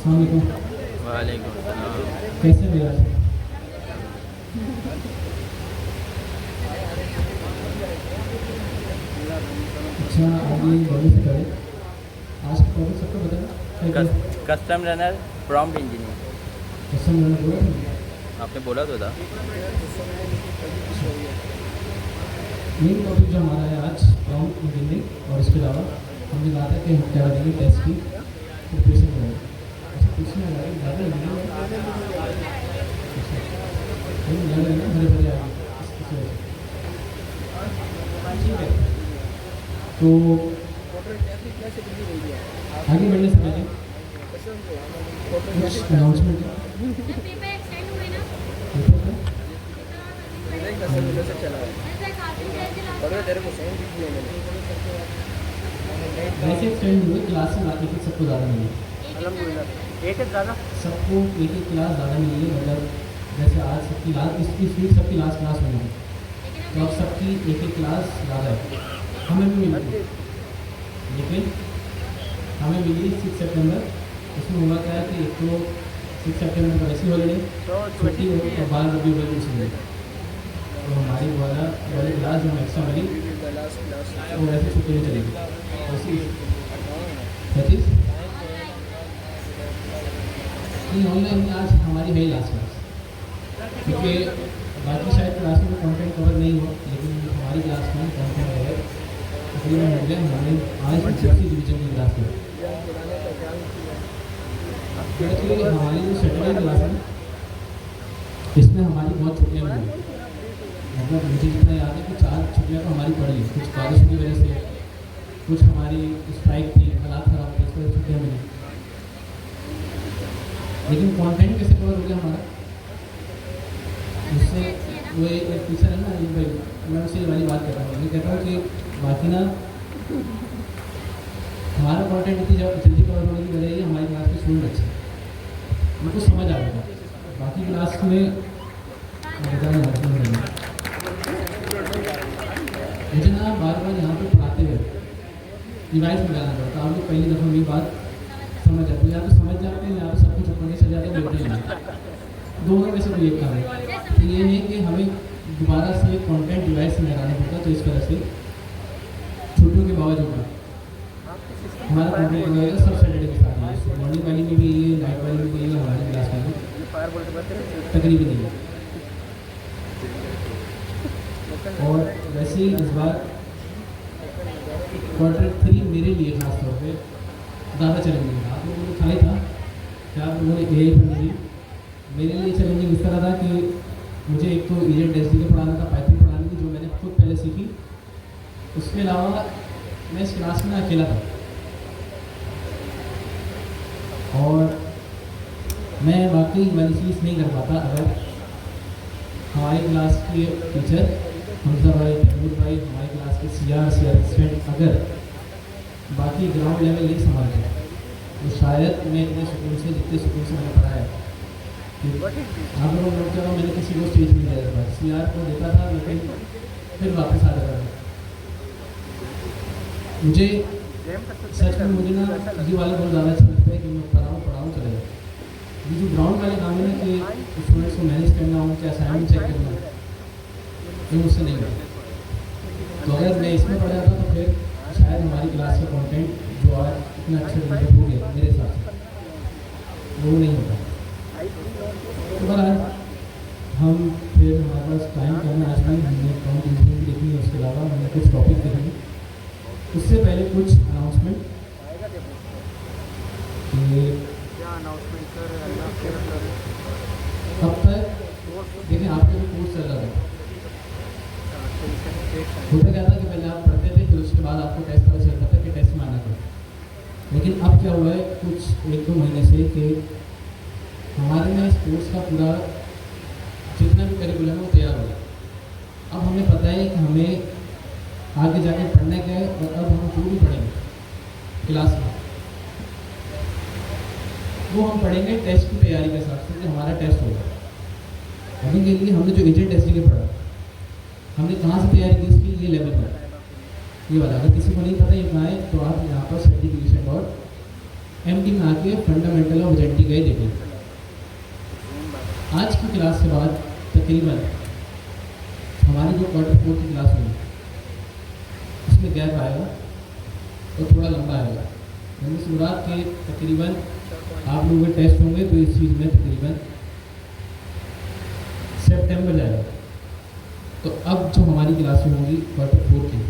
वालेकुम सलाम। कैसे मिला? अच्छा, आगे बढ़ने से पहले आज का टॉपिक सबको बताना। Custom runner prompt engineer. Custom runner बोला था आपने बोला तो था। मेन टॉपिक जो हमारा है आज प्रॉम्प्ट इंजीनियरिंग, और इसके अलावा हमने कहा था कि हम क्या करेंगे, टेस्ट की प्रिपरेशन करेंगे। ऐसे क्वेश्चन ज़्यादा हरे भरे आगे ठीक है। तो आगे बढ़ने से पहले कुछ अनाउंसमेंट वैसे एक्सटेंड हुए क्लास में आके फिर सबको ज़्यादा मिली, सबको एक एक क्लास ज़्यादा मिली है। मतलब जैसे आज सबकी लास्ट इसकी वीक सबकी लास्ट क्लास होनी है, तो अब सबकी एक एक क्लास ज़्यादा है। हमें भी मिली, लेकिन हमें मिली 6 सितंबर। उसमें हुआ क्या है कि एक तो 6 सितंबर को ऐसी हॉलीडे छुट्टी और 12 रबी अव्वल की छुट्टी, तो हमारी वाली क्लास जो एक्स्ट्रा मिली वो वैसे छुट्टी में चलेगी। पच्चीस नहीं ऑनलाइन आज हमारी है लास्ट क्लास, क्योंकि बाकी शायद क्लास में कंटेंट कवर नहीं हो, लेकिन हमारी क्लास में कंटेंट कवर तकरीबन हो गया। हमने आज 50 डिवीजन की क्लास में, क्योंकि हमारी जो सैटरडे क्लास है इसमें हमारी बहुत छुट्टियाँ भी हुई। मतलब मुझे जितना याद है कि 4 छुट्टियाँ तो हमारी पड़ी, कुछ बारिश की वजह से, कुछ हमारी स्ट्राइक थी, हालात ख़राब थे, इस वजह से छुट्टियाँ मिली। लेकिन कंटेंट कैसे कवर हो गया हमारा, उससे वो एक टीचर है ना अनिल भाई, मैं उससे ये वाली बात कर रहा हूँ। मैं कहता हूँ कि बाकी ना हमारा कंटेंट इतनी जल्दी कवर होने की वजह ये हमारी क्लास के स्टूडेंट अच्छे, उनको समझ आ रहा था। बाकी क्लास में मुझे ना बार बार यहाँ पे पढ़ाते हुए डिवाइस में जाना पड़ता। आप लोग पहली दफ़ा मेरी बात समझ जाते हैं, या तो समझ जाते हैं या तो सब कुछ अपने चल जाते हैं, बैठे नहीं, दोनों में से कोई एक काम है। तो ये है कि हमें दोबारा से कंटेंट डिवाइस में लगाना पड़ता, तो इस वजह से छुट्टियों के बावजूद हमारा कंटेंट रहेगा सब सैटरडे के साथ। मॉर्निंग वाली में भी ये, नाइट वाली में भी ये, हमारी क्लास में भी तकरीबन नहीं है। और वैसे ही इस बार Q3 मेरे लिए खास तौर पे ज़्यादा चैलेंजिंग था। आप लोगों ने खाया था क्या, आप लोगों ने यही पढ़ी थी। मेरे लिए चैलेंजिंग इस तरह था कि मुझे एक तो एजेंट SDK पढ़ाना था, पाइथन पढ़ानी थी, जो मैंने खुद पहले सीखी। उसके अलावा मैं इस क्लास में अकेला था, और मैं वाकई वाली चीज़ नहीं कर पाता अगर हमारी क्लास के टीचर हमजा भाई, तैमूर भाई, हमारी क्लास के CR स्टूडेंट अगर बाकी ग्राउंड लेवल नहीं संभालते, तो शायद मैं इतने सुकून से, जितने सुकून से मैंने पढ़ा है कि आप लोगों ने नोट, मैंने किसी को स्टेज नहीं दिया था, CR को देता था, लेकिन फिर वापस आ जाता था। मुझे सच में मुझे ना ये वाला बहुत ज़्यादा अच्छा लगता है कि मैं पढ़ाऊँ चले जाए। ये जो ग्राउंड वाले काम है ना कि स्टूडेंट्स को मैनेज करना, उनके असाइनमेंट चेक करना, ये मुझसे नहीं होता। तो अगर मैं इसमें पढ़ जाता तो फिर शायद हमारी क्लास का कंटेंट जो आज इतना अच्छे तरीके हो गया मेरे हिसाब से, वो नहीं होता। तो बहरहाल हम फिर हमारे पास टाइम करना आज भी, हमने प्रॉम्प्ट इंजीनियरिंग देखनी है, उसके अलावा हमने कुछ टॉपिक देखेंगे। उससे पहले कुछ अनाउंसमेंट अब तक देखें, आपका जो कोर्स चल रहा था होता क्या था कि पहले आप पढ़ते थे, फिर उसके बाद आपको टेस्ट पता चलता था कि टेस्ट में आना था। लेकिन अब क्या हुआ है कुछ 1-2 महीने से कि हमारे में इस कोर्स का पूरा जितना भी करिकुलम है वो तैयार हो गया। अब हमें पता है कि हमें आगे जाके पढ़ना क्या है, और अब हम जो भी पढ़ेंगे क्लास में वो हम पढ़ेंगे टेस्ट की तैयारी के हिसाब से, कि हमारा टेस्ट होगा। अभी के लिए हमने जो एजेंट SDK पढ़ा, हमने कहाँ से तैयारी की इसकी, ये लेवल पर, ये वाला। अगर किसी को नहीं पता ये कहाँ है, तो आप यहाँ पर certification एमडी में आके फंडामेंटल ऑफ एजेंटी का ही देखेंगे। आज की क्लास के बाद तकरीबन हमारी जो क्वार्टर 4 की क्लास होगी उसमें गैप आएगा और थोड़ा लंबा आएगा। यानी शुरुआत के तकरीबन आप लोगों के टेस्ट होंगे तो इस चीज़ में तकरीबन सितंबर जाएगा। तो अब जो हमारी क्लासें होंगी क्वार्टर 4 की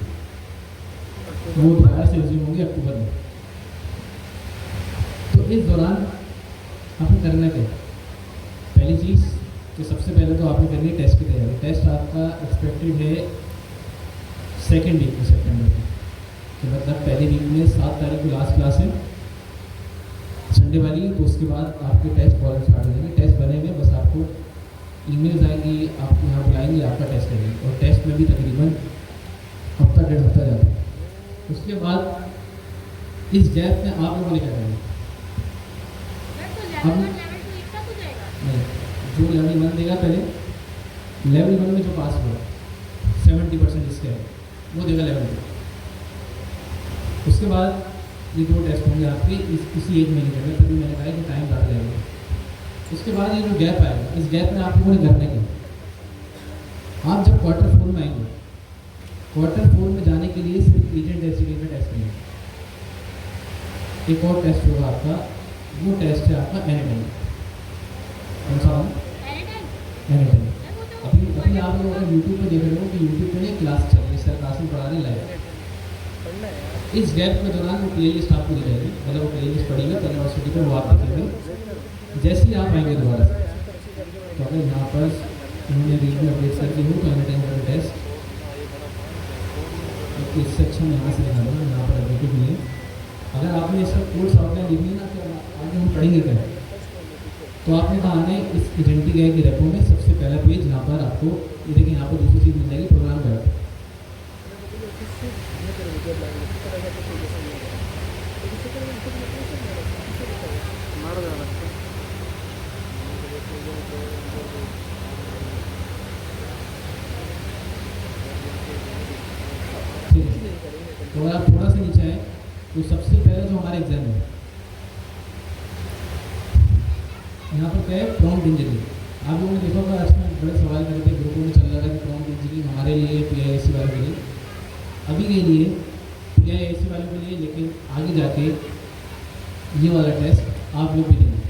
वो दोबारा से रिज्यूम होंगी अक्टूबर में। तो इस दौरान आपको करना क्या? पहली चीज़ तो सबसे पहले तो आपने करनी है टेस्ट की तैयारी। टेस्ट आपका एक्सपेक्टेड है सेकेंड वीक में सितंबर की, तो मतलब पहले वीक में 7 तारीख को लास्ट क्लास है संडे वाली। तो उसके बाद आपके टेस्ट कॉलेज स्टार्ट हो जाएंगे। टेस्ट बनेंगे, बस आपको ईमेल्स आएंगी, आपको यहाँ बुलाएंगे, आपका टेस्ट करेंगे। और टेस्ट में भी तकरीबन हफ्ता 1.5 हफ्ता जाता है। उसके बाद इस गैप में आप लोगों ने क्या करना है? अब नहीं, जो लेवल 1 देगा पहले, लेवल 1 में जो पास हुआ 70% इसके है वो देगा लेवल 2। उसके बाद ये 2 टेस्ट होंगे आपके इसी एक महीने में, तभी मैंने कहा कि टाइम ज़्यादा लगेगा। उसके बाद ये जो गैप आएगा, इस गैप में आप लोगों ने करना क्या? आप जब क्वार्टर 4 में आएंगे, क्वार्टर 4 में जाने के लिए सिर्फ एजेंट एसटीडी का टेस्ट करेंगे। एक और टेस्ट होगा आपका, वो टेस्ट है आपका एनेटॉमी। कौन सा? एनेटॉमी। अभी आप लोग अगर यूट्यूब पे देख रहे हो कि यूट्यूब पे क्लास चल रही है, सर क्लास में पढ़ाने लायक। इस गैप के दौरान वो प्ले लिस्ट आपको दी जाएगी, मतलब वो प्ले लिस्ट पड़ेगा तो यूनिवर्सिटी पर वो आप देखेंगे। जैसे ही आप आएंगे दोबारा से, तो अगर यहाँ पर उन्होंने रीड में अपडेट करके हो तो एनेटॉमी का टेस्ट इस सेक्शन यहाँ से दिखा दूँगा, यहाँ पर अपडेटेड नहीं है। अगर आपने इसका कोर्स आउटलाइन लिखनी है ना कि आगे हम पढ़ेंगे क्या, तो आपने कहा आना है इस एजेंटी गए के रेपो में सबसे पहला पेज यहाँ पर आपको ये देखिए, यहाँ पर दूसरी चीज़ मिल जाएगी प्रोग्राम गाइड। ठीक है, तो अगर आप थोड़ा सा नीचे आए तो सबसे पहले जो हमारा एग्जाम है यहाँ पर क्या है? Prompt engineering. आप लोगों ने देखा होगा आज में बड़े सवाल कर रहे थे, ग्रुपों में चल रहा था कि प्रॉम्प्ट इंजीनियरिंग हमारे लिए, पीआईएसी वालों के लिए, अभी के लिए पीआईएसी वालों के लिए, लेकिन आगे जाके ये वाला टेस्ट आप लोग भी देंगे।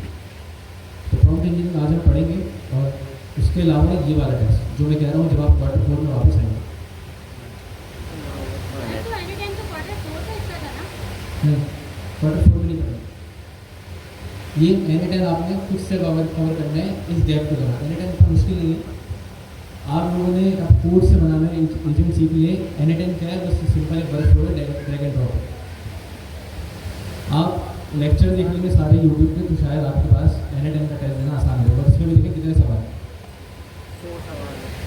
तो प्रॉम्प्ट इंजीनियरिंग आज हम पढ़ेंगे और उसके अलावा ये वाला टेस्ट जो मैं कह रहा हूँ जब आप क्वार्टर 4 में वापस आएंगे। क्वार्टर 4 में नहीं पढ़ेंगे, ये एनीटाइम आपने खुद से कवर करना है इस गैप के दौरान। एनीटाइम इतना मुश्किल नहीं है, आप लोगों ने अब कोड से बनाना है, एजेंट सीख लिए। एनीटाइम क्या है? बस सिंपल एक बर्फ रोड ड्रैग एंड ड्रॉप। आप लेक्चर देख लेंगे सारे यूट्यूब पे, तो शायद आपके पास एनीटाइम का टेस्ट देना आसान होगा। इसमें भी देखिए कितने सवाल,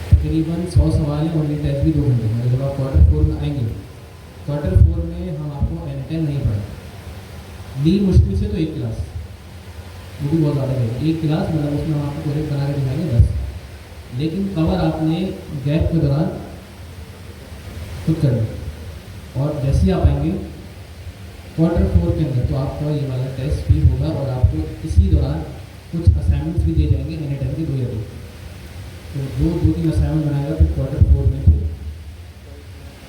तकरीबन 100 सवाल है और ये टेस्ट भी 2 घंटे में। जब आप क्वार्टर 4 में आएंगे, क्वार्टर 4 में हम आपको एनीटाइम नहीं पढ़ेंगे, ली मुश्किल से तो एक क्लास, वो भी बहुत ज़्यादा है एक क्लास, मतलब उसमें हम आपको प्रोजेक्ट बना के दिखाएंगे बस। लेकिन कवर आपने गैप के दौरान खुद करना। और जैसे ही आप आएंगे क्वार्टर 4 के अंदर, तो आपका ये वाला टेस्ट भी होगा और आपको इसी दौरान कुछ असाइनमेंट्स भी दिए जाएंगे एनीटाइम के 2 या 2। तो 2-3 असाइनमेंट बनाएगा, फिर क्वार्टर 4 में फिर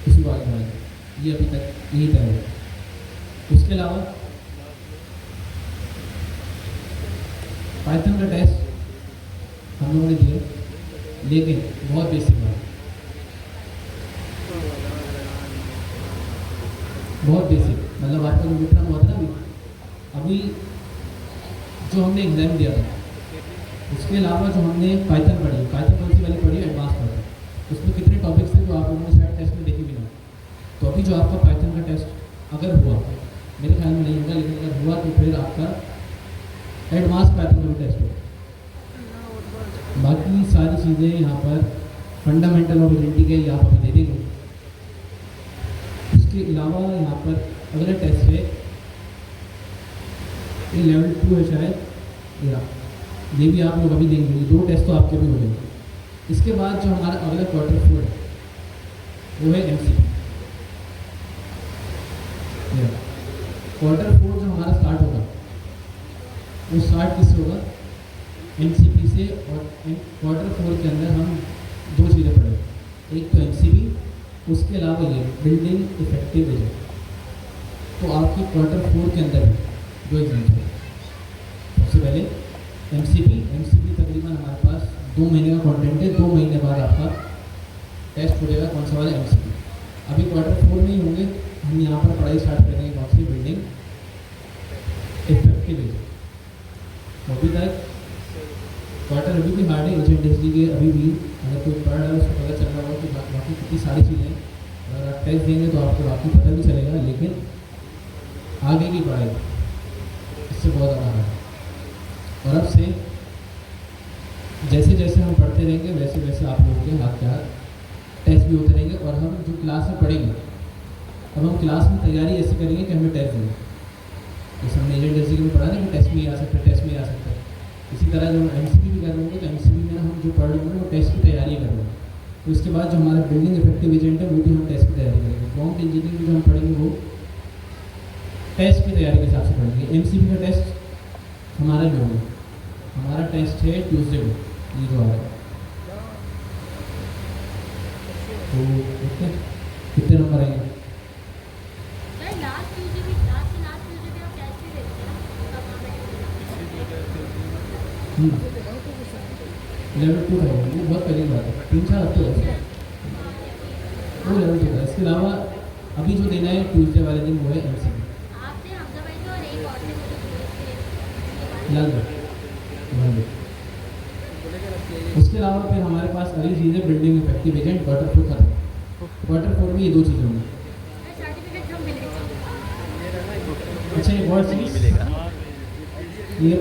उसी बात बनाएगा। ये अभी तक यही तय है। उसके अलावा पाइथन का टेस्ट हम लोगों ने दिया, लेकिन बहुत बेसिक बात, बहुत बेसिक, मतलब आपका जो विक्रम हुआ था ना अभी जो हमने एग्जाम दिया था, उसके अलावा जो हमने पाइथन पढ़ी, पाइथन कौन सी वाली पढ़ी? एडवांस पढ़ी। उसमें कितने टॉपिक्स थे जो आप लोगों ने शायद टेस्ट में देखे भी नहीं। तो अभी जो आपका पाइथन का टेस्ट अगर हुआ, मेरे ख्याल में नहीं होगा, लेकिन अगर हुआ तो फिर आपका एडवांस पाइथन का भी टेस्ट हो। बाकी सारी चीज़ें यहाँ पर फंडामेंटल ऑफ एजेंटी के आप अभी दे देंगे। इसके अलावा यहाँ पर अगला टेस्ट है, ये लेवल 2 है शायद, ये भी आप लोग अभी देंगे। ये 2 टेस्ट तो आपके भी हो जाएंगे। इसके बाद जो हमारा अगला क्वार्टर 4 है वो है एमसीक्यू। क्वार्टर 4 जो हमारा स्टार्ट होगा वो स्टार्ट किससे होगा? एमसीपी से। और Q4 के अंदर हम दो चीज़ें पढ़ेंगे, एक तो एमसीपी, उसके अलावा ये बिल्डिंग इफेक्टिव एजेंट। तो आपकी Q4 के अंदर दो एग्जाम है। सबसे पहले एमसीपी तकरीबन हमारे पास 2 महीने का कंटेंट है। 2 महीने बाद आपका टेस्ट हो जाएगा कौन सा वाला? एमसीपी। अभी Q4 में ही होंगे, हम यहाँ पर पढ़ाई स्टार्ट करेंगे कौन सी? Building effective agent. अभी तक क्वार्टर अभी भी हार्ड है एजेंट एसडी के। अभी भी अगर कोई पढ़ रहा है उसको पता चल रहा होगा कि बाकी कितनी सारी चीज़ें हैं। अगर आप टेस्ट देंगे तो आपको बाकी पता भी चलेगा, लेकिन आगे की पढ़ाई इससे बहुत ज़्यादा हार्ड है। और अब से जैसे जैसे हम पढ़ते रहेंगे वैसे वैसे आप लोगों के हाथ के हाथ टेस्ट भी होते रहेंगे। और हम जो क्लास में पढ़ेंगे, अब हम क्लास में तैयारी ऐसे करेंगे कि हमें टेस्ट देंगे। जैसे हमने एजेंट एसडी के में पढ़ा ना कि टेस्ट में ही आ सकता है, टेस्ट में ही आ सकता है। इसी तरह जब हम एमसीपी भी कर रहे होंगे तो एमसीपी में हम जो पढ़ रहे होंगे वो टेस्ट की तैयारी कर रहे हैं। तो इसके बाद जो हमारा बिल्डिंग इफेक्टिव एजेंट है वो भी हम टेस्ट की तैयारी करेंगे। प्रॉम्प्ट इंजीनियरिंग में जो हम पढ़ेंगे वो टेस्ट की तैयारी के हिसाब से पढ़ेंगे। एमसीपी का टेस्ट हमारा जो है, हमारा टेस्ट है ट्यूसडे को, ये जो आ रहा है। तो देखते हैं कितने नंबर आएंगे। लेवल 2 है, वो बहुत पहली बात है, 3-4 हफ्ते हो गए वो लेवल 2 है। इसके अलावा अभी जो देना है ट्यूसडे वाले दिन वो है एमसीपी। उसके अलावा फिर हमारे पास अगली चीज़ है बिल्डिंग इफेक्टिव एजेंट। Q4 खत्म। Q4 में ये दो चीज़ें होंगी। अच्छा, एक और चीज़ ये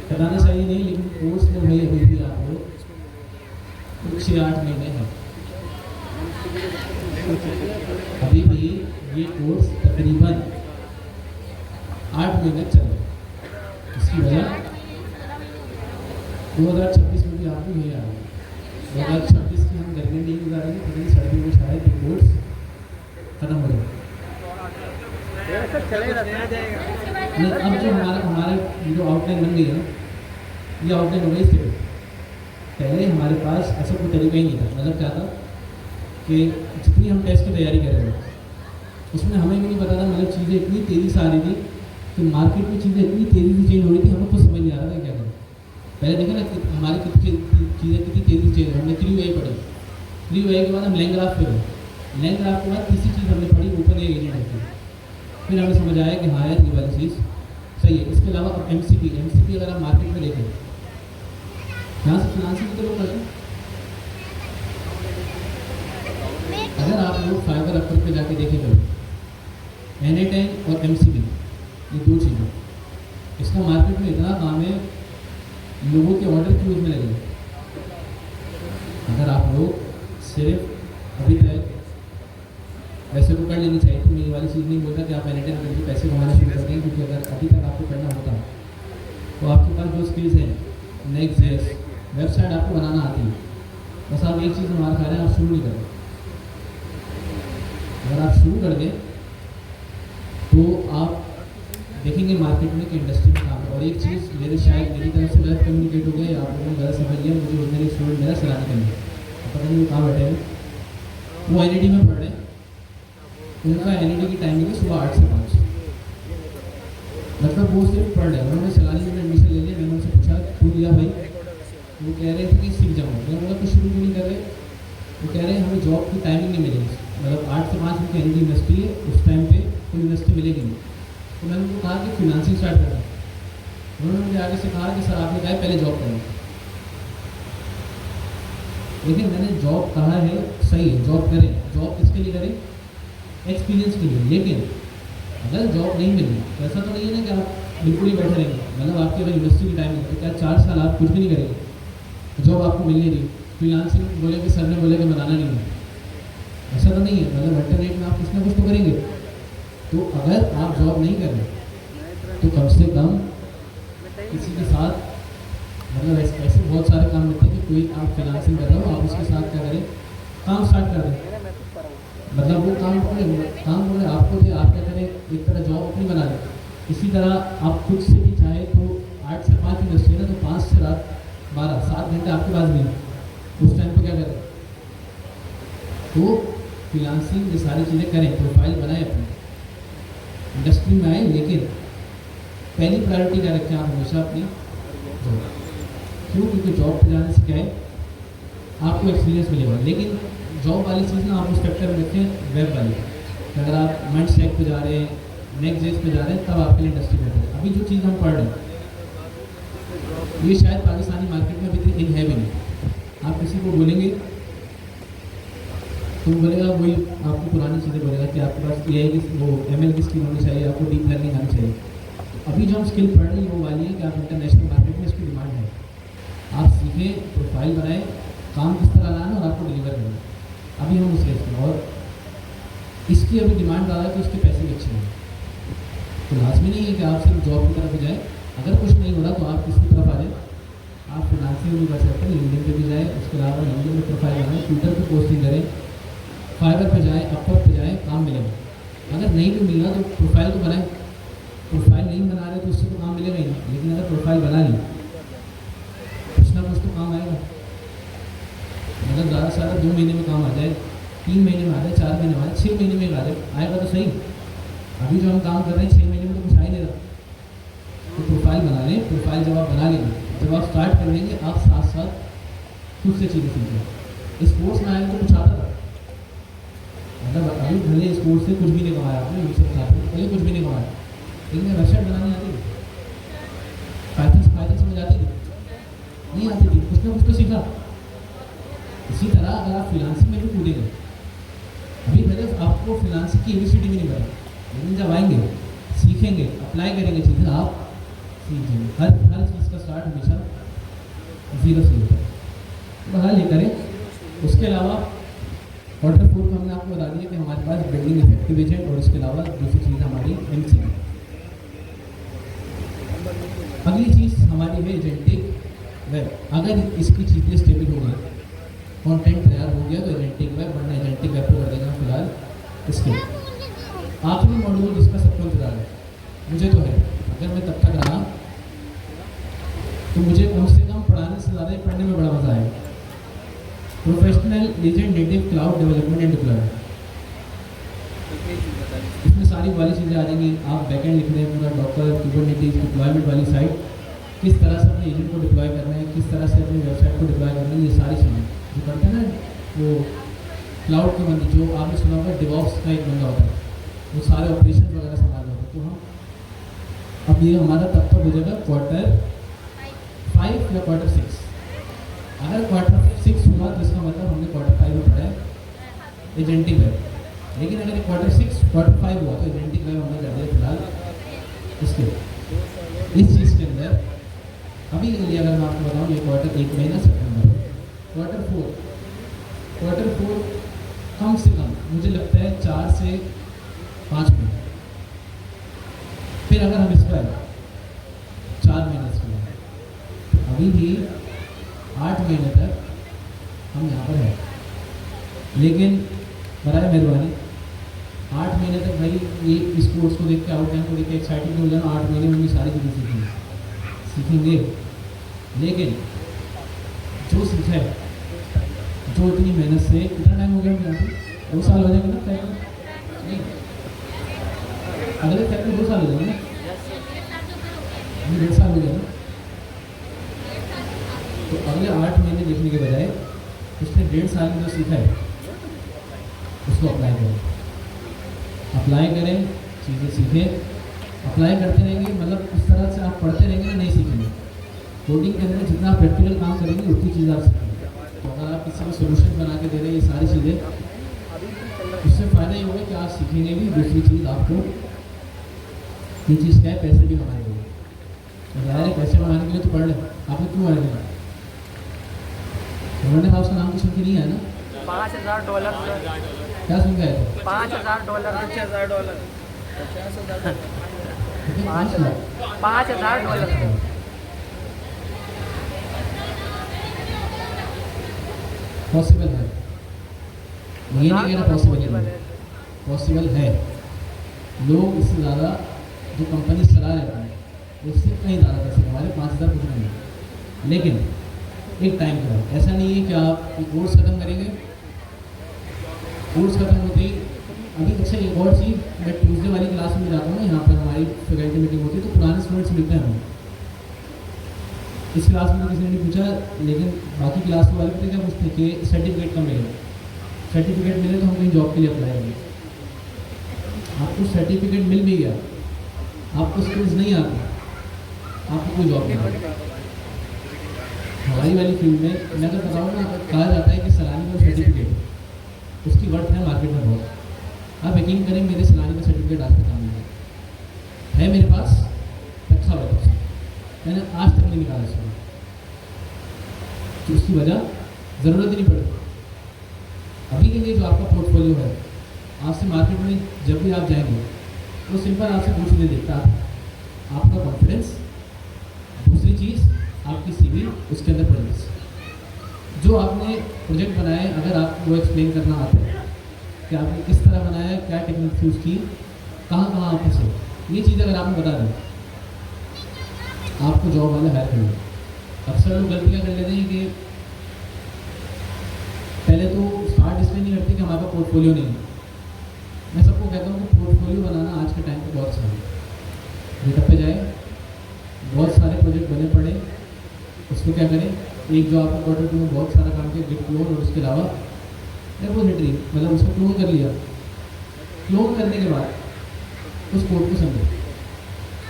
बताना चाहिए नहीं, लेकिन कोर्स में भाई अभी भी आप लोग 6-8 महीने हैं। अभी भी ये कोर्स तकरीबन 8 महीने चल रहा है। इसकी वजह 2026 में भी आप भी नहीं आ रहे हैं। 2026 की हम गर्मी नहीं गुजारेंगे, लेकिन सर्दी में शायद ये कोर्स खत्म हो जाए। अब जो हमारा जो आउटलाइन बन गई है, ये आउटलाइन हो गई स्टेबल। पहले हमारे पास ऐसा कोई तरीका ही नहीं था। मतलब क्या था कि जितनी हम टेस्ट की तैयारी कर रहे थे उसमें हमें भी नहीं पता था, मतलब चीज़ें इतनी तेज़ी से आ रही थी कि मार्केट में चीज़ें इतनी तेज़ी से चेंज हो रही थी, हमें कुछ समझ नहीं आ रहा था क्या करें। पहले देखा ना कि हमारी चीज़ें कितनी तेज़ी से चेंज हो। हमने 3 पढ़ी, 3 के बाद हम लैंग्राफ पे गए। लैंग्राफ के बाद तीसरी चीज़ हमने पढ़ी ओपन एजेंट है। फिर हमें समझ आया कि हाँ यार ये वाली चीज़ सही है। इसके अलावा अब एमसीपी अगर आप मार्केट में देखें, यहाँ से फिनांसिंग तो लोग करते हैं। अगर आप लोग फाइबर अपर पे जाके देखें कभी NA10 और एमसीपी, ये दो चीज़ें, इसका मार्केट में इतना काम है, लोगों के ऑर्डर क्यों उसमें लगे। अगर आप लोग सिर्फ अभी तक वैसे तो कर लेनी चाहिए, तो मेरी वाली चीज़ नहीं बोलता कि आप NA10 करके पैसे कमाना शुरू कर दें, क्योंकि अगर अभी तक आपको करना होता तो आपके पास जो स्किल्स हैं, नेक्स्ट वेबसाइट आपको बनाना आती है, बस आप एक चीज़ हमारा खा रहे हैं, आप शुरू नहीं करें। अगर आप शुरू कर दें तो आप देखेंगे मार्केट में कि इंडस्ट्री में काम है। और एक चीज़ मेरे शायद मेरी तरफ से गलत कम्युनिकेट हो गया या आप लोगों ने गलत समझ लिया, मुझे उस मेरे स्टूडेंट मेरा सलाह करने पता नहीं वो कहाँ बैठे हैं, वो NAD में पढ़ रहे हैं। उनका NAD की टाइमिंग है सुबह 8 से 5, मतलब वो सिर्फ पढ़ रहे हैं। उन्होंने सलानी में एडमिशन ले लिया। मैंने उनसे पूछा क्यों लिया भाई, वो कह रहे थे कि सीख जाऊँगा। मैंने बोला कुछ शुरू क्यों नहीं कर रहे। वो कह रहे हैं हमें जॉब की टाइमिंग नहीं मिलेगी, मतलब 8 से 5 उनकी NAD यूनिवर्सिटी है, उस टाइम पे कोई यूनिवर्सिटी मिलेगी नहीं। तो मैंने उनको कहा कि फिनांसिंग स्टार्ट करना। उन्होंने मुझे आगे से कहा कि सर आपने कहा पहले जॉब करें, लेकिन मैंने जॉब कहा है सही है, जॉब करें। जॉब किसके लिए करें, एक्सपीरियंस के लिए। लेकिन अगर जॉब नहीं मिली तो ऐसा तो नहीं है ना कि आप बिल्कुल ही बैठे रहेंगे। मतलब आपकी अगर यूनिवर्सिटी की टाइमिंग है तो क्या 4 साल आप कुछ भी नहीं करेंगे, जॉब आपको मिलनी नहीं। फ्रीलांसिंग बोले कि सर ने बोले कि बनाना नहीं है, ऐसा तो नहीं है। मतलब अल्टरनेट में आप कुछ ना कुछ तो करेंगे। तो अगर आप जॉब नहीं कर रहे तो कम से कम किसी के साथ, मतलब ऐसे बहुत सारे काम होते हैं कि कोई आप फ्रीलांसिंग कर रहे हो, आप उसके साथ क्या करें, काम स्टार्ट कर दें। मतलब वो काम बोले आपको दे, आप क्या करें, एक तरह जॉब अपनी बना लें। इसी तरह आप खुद से भी चाहे तो 7 घंटे आपके पास नहीं है, उस टाइम पे क्या करें? तो फ्रीलांसिंग ये सारी चीज़ें करें, प्रोफाइल बनाएं अपनी, इंडस्ट्री में आए, लेकिन पहली प्रायोरिटी क्या रखें आप हमेशा अपनी जॉब। क्यों? क्योंकि जॉब पे जाने से क्या है, आपको एक्सपीरियंस मिलेगा, लेकिन जॉब वाली चीज़ ना आप उस फैक्टर में रखें वेब वाली। अगर आप मंच सेक पे जा रहे हैं, नेक्स्ट जेस पे जा रहे हैं, तब आपके लिए इंडस्ट्री बेटर है। अभी जो चीज़ हम पढ़ रहे हैं ये शायद पाकिस्तानी मार्केट में अभी तक इन है भी नहीं। आप किसी को बोलेंगे तो वो बोलेगा, वही आपको पुरानी चीज़ें बोलेगा कि आपके पास AI की वो ML की स्किल होनी चाहिए, आपको डीप लर्निंग आनी चाहिए। अभी जो हम स्किल पढ़ रहे हैं वो वाली है कि आप इंटरनेशनल मार्केट में इसकी डिमांड है, आप सीखें, प्रोफाइल बनाएं, काम किस तरह लाना है और आपको डिलीवर करना है। अभी हम उस रेस में, और इसकी अभी डिमांड ज़्यादा है तो इसके पैसे भी अच्छे हैं। तो लाजमी नहीं है कि आप सिर्फ जॉब की तरफ जाएँ, अगर कुछ नहीं हो रहा तो आप किसकी तरफ आ जाए, आप फ्रीलांसिंग भी कर सकते हैं, लिंक्डइन पे भी जाए, उसके अलावा लिंक्डइन में प्रोफाइल बनाएं, ट्विटर पे पोस्टिंग करें, फाइवर पे जाएँ, अपवर्क पे जाएँ, काम मिलेगा। अगर नहीं भी मिल रहा तो प्रोफाइल तो बनाएं, प्रोफाइल नहीं बना रहे तो उससे तो काम मिलेगा ही नहीं, लेकिन अगर प्रोफाइल बना ली कुछ ना कुछ तो काम आएगा। मतलब ज़्यादा से ज़्यादा 2 महीने में काम आ जाए, 3 महीने में आ जाए, 4 महीने में आ जाए, 6 महीने में आ जाए, आएगा तो सही। अभी जो हम काम कर रहे हैं 6 महीने में तो कुछ आ ही नहीं रहा। तो प्रोफाइल बना लें, प्रोफाइल जब आप बना लेंगे, जब आप स्टार्ट कर लेंगे, आप साथ साथ खुद से चीज़ें सीखें। स्पोर्ट्स में आएगा तो कुछ आता था, मतलब अभी भले स्पोर्ट्स से कुछ भी नहीं कमाया आपने, मुझसे बताते पहले कुछ भी नहीं कमाया, लेकिन वेबसाइट बनानी आती थी, पाइथन समझ आती थी, नहीं आती थी, कुछ ना कुछ तो सीखा। इसी तरह अगर आप फ्रीलांसिंग में भी कूदेंगे, अभी भले आपको फ्रीलांसिंग की ABCD भी नहीं पता, लेकिन जब आएंगे, सीखेंगे, अप्लाई करेंगे चीज़ें, आप सीख जाएंगे। हर चीज़ का स्टार्ट हमेशा 0 से होता है, तो हर ये करें। उसके अलावा क्वार्टर 4 का हमने आपको बता दिया कि हमारे पास बिल्डिंग इफेक्टिव एजेंट और इसके अलावा दूसरी चीज़ हमारी MCQ। अगली चीज़ हमारी है एजेंटिक वेब। अगर इसकी चीज़ें स्टेबल हो गई, कंटेंट तैयार हो गया तो एजेंटिक वेब, वरना एजेंटिक वेब पर कर देगा फिलहाल इसके। आखिरी मॉड्यूल जिसका सबको इंतजार है, मुझे तो है, अगर मैं तब तक रहा तो मुझे कम से कम पढ़ाने से ज़्यादा पढ़ने में बड़ा मज़ा आएगा। Professional agent native cloud development and deployment, इसमें सारी वाली चीज़ें आ जाएंगी। आप बैकएंड लिख रहे हैं, पूरा डॉकर, कुबरनेटिस, डिप्लॉयमेंट वाली साइट, किस तरह से अपने एजेंट को डिप्लॉय करना है, किस तरह से अपनी वेबसाइट को डिप्लॉय करना है, ये सारी चीज़ें जो करते हैं ना वो क्लाउड के बंदे, जो आपने सुना होगा डिवॉप्स का एक बंदा होता है, वो सारे ऑपरेशन वगैरह संभाल रहे होते हैं। तो हम अब ये हमारा तब तक हो जाएगा क्वार्टर 5 या क्वार्टर 6। अगर क्वार्टर 6 हुआ तो इसका मतलब हमने क्वार्टर 5 में पढ़ा है एजेंटिक वेब, लेकिन अगर क्वार्टर 6 क्वार्टर 5 हुआ तो एजेंटिक वेब हमने कर दिया फिलहाल इसके इस चीज़ के अंदर। अभी के लिए अगर मैं आपको बताऊँ, ये क्वार्टर 1 महीना सितंबर, क्वार्टर 4 कम से कम मुझे लगता है 4 से 5 महीने। फिर अगर हम इसका 4 महीने इसके बाद, अभी भी 8 महीने तक हम यहाँ पर हैं, लेकिन बराए मेहरबानी 8 महीने तक भाई ये इस कोर्स को देख के, आउटलाइन को देख के एक्साइटेड हो जाना। 8 महीने में भी सारी चीज़ें सीखेंगे, लेकिन जो सीखा है, जो इतनी मेहनत से, कितना टाइम हो गया हम यहाँ पे, 2 साल हो जाएंगे ना फैक्ट्री, नहीं अगले फैक्ट्री 2 साल हो जाएंगे ना, 1.5 साल हो गया ना। तो अगले 8 महीने देखने के बजाय उसने 1.5 साल में जो सीखा है उसको अप्लाई करें, चीज़ें सीखें, अप्लाई करते रहेंगे। मतलब इस तरह से आप पढ़ते रहेंगे ना, नहीं सीखेंगे। कोडिंग के अंदर जितना आप प्रैक्टिकल काम करेंगे उतनी चीज़ आप सीखेंगे। तो अगर आप किसी को सोल्यूशन बना के दे रहे हैं, ये सारी चीज़ें, उससे फ़ायदा ये होगा कि आप सीखेंगे भी। दूसरी चीज़ आपको ये चीज़ क्या है, पैसे भी कमाएंगे। तो ज़ाहिर है पैसे कमाने के लिए तो पढ़ लें, आपने क्यों आए थे? गवर्नर हाउस का नाम तो सुन के नहीं है ना? $5,000 क्या सुन के आए थे? $5,000 $50,000 $5,000 पॉसिबल है, ये नहीं कहना पॉसिबल है, पॉसिबल है। लोग इससे ज़्यादा जो कंपनी चला रहे हैं उससे कहीं ज़्यादा पैसे कमा रहे, 5,000 कुछ नहीं है। लेकिन एक टाइम का है। ऐसा नहीं है कि आप कोर्स ख़त्म करेंगे, कोर्स ख़त्म होते ही अभी अच्छा एक और चीज़, मैं ट्यूसडे वाली क्लास में जाता हूँ, यहाँ पर हमारी फैकल्टी मीटिंग होती है तो पुराने स्टूडेंट्स मिलते हैं हमें। इस क्लास में तो किसी ने नहीं पूछा, लेकिन बाकी क्लास वाले पता क्या पूछते कि सर्टिफिकेट कब मिलेगा, सर्टिफिकेट मिले तो हम कहीं जॉब के लिए अप्लाई करेंगे। आपको सर्टिफिकेट मिल भी गया, आपको स्किल्स नहीं आती, आपको कोई जॉब नहीं आती। हमारी वाली फील्ड में मैं तो बताऊँ ना, कहा जाता है कि सलानी का सर्टिफिकेट उसकी वर्थ है मार्केट में बहुत। आप यकीन करें, मेरे सलानी का सर्टिफिकेट आज तक काम नहीं है मेरे पास, रखा हुआ है, मैंने आज तक नहीं निकाला इसको, तो उसकी वजह ज़रूरत ही नहीं पड़ती। अभी के लिए जो आपका पोर्टफोलियो है, आपसे मार्केट में जब भी आप जाएंगे तो सिंपल आपसे कुछ नहीं देखता, आपका कॉन्फिडेंस, दूसरी चीज़ आपकी सीवी, उसके अंदर प्रोजेक्ट्स जो आपने प्रोजेक्ट बनाए, अगर आपको वो एक्सप्लेन करना आता है कि आपने किस तरह बनाया, क्या टेक्निक यूज़ की, कहाँ कहाँ आप फंसे, ये चीज़ अगर आपने बता दें, आपको जॉब वाले हायर करेंगे। अक्सर लोग गलतियाँ कर लेते हैं कि पहले तो स्टार्ट इसलिए नहीं करते कि हमारे पास पोर्टफोलियो नहीं है। मैं सबको कहता हूँ कि पोर्टफोलियो बनाना आज के टाइम पे बहुत आसान है। मीटअप पे जाए, बहुत सारे प्रोजेक्ट बने पड़े, उसको क्या करें, एक जो आपको क्वार्टर टू में बहुत सारा काम किया, गिट क्लोन, और उसके अलावा रेपोजिटरी, मतलब उसको क्लोन कर लिया। क्लोन करने के बाद उस कोड को समझें,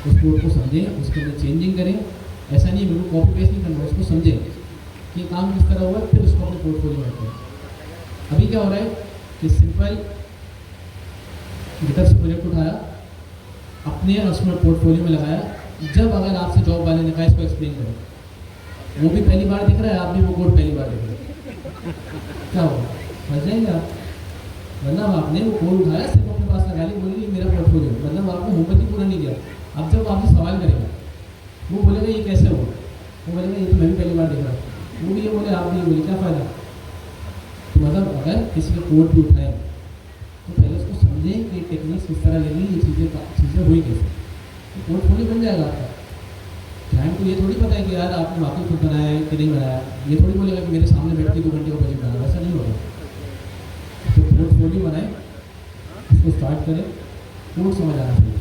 उस कोड को समझें, उसके अंदर चेंजिंग करें। ऐसा नहीं है बिल्कुल कॉपी पेस्ट नहीं करना, उसको समझें कि काम किस तरह हुआ, फिर उसको अपने पोर्टफोलियो में रखें। अभी क्या हो रहा है कि सिंपल गिटर से प्रोजेक्ट उठाया, अपने उसमें पोर्टफोलियो में लगाया, जब अगर आपसे जॉब वाले ने कहा इसको एक्सप्लेन करें, वो भी पहली बार दिख रहा है, आप भी वो कोड पहली बार देख रहे हैं, क्या होगा, फंस जाएंगे आप। मतलब आपने वो कोड उठाया, सिर्फ अपने पास लगा ली, बोलिए मेरा पोर्टफोलियो, मतलब आपने होमवर्क ही पूरा नहीं किया। अब जब आपसे सवाल करेगा, वो बोलेगा ये कैसे हुआ, वो बोलेगा ये तो मैं भी पहली बार देख रहा हूँ, वो भी ये बोले, आप भी ये बोले, क्या फ़ायदा। तो मतलब अगर किसी का कोड भी उठाए तो पहले उसको समझें कि टेक्निक्स किस तरह लगी, ये चीज़ें हुई कैसे, तो पोर्टफोलियो बन जाएगा आपका। क्लाइंट को ये थोड़ी पता है कि यार आपने वाकई खुद बनाया है कि नहीं बनाया, ये थोड़ी बोलेगा कि मेरे सामने बैठ के 2 घंटे का प्रोजेक्ट बना, ऐसा नहीं होगा। तो पोर्टफोलियो बनाए, उसको स्टार्ट करें, कोड समझ आना चाहिए,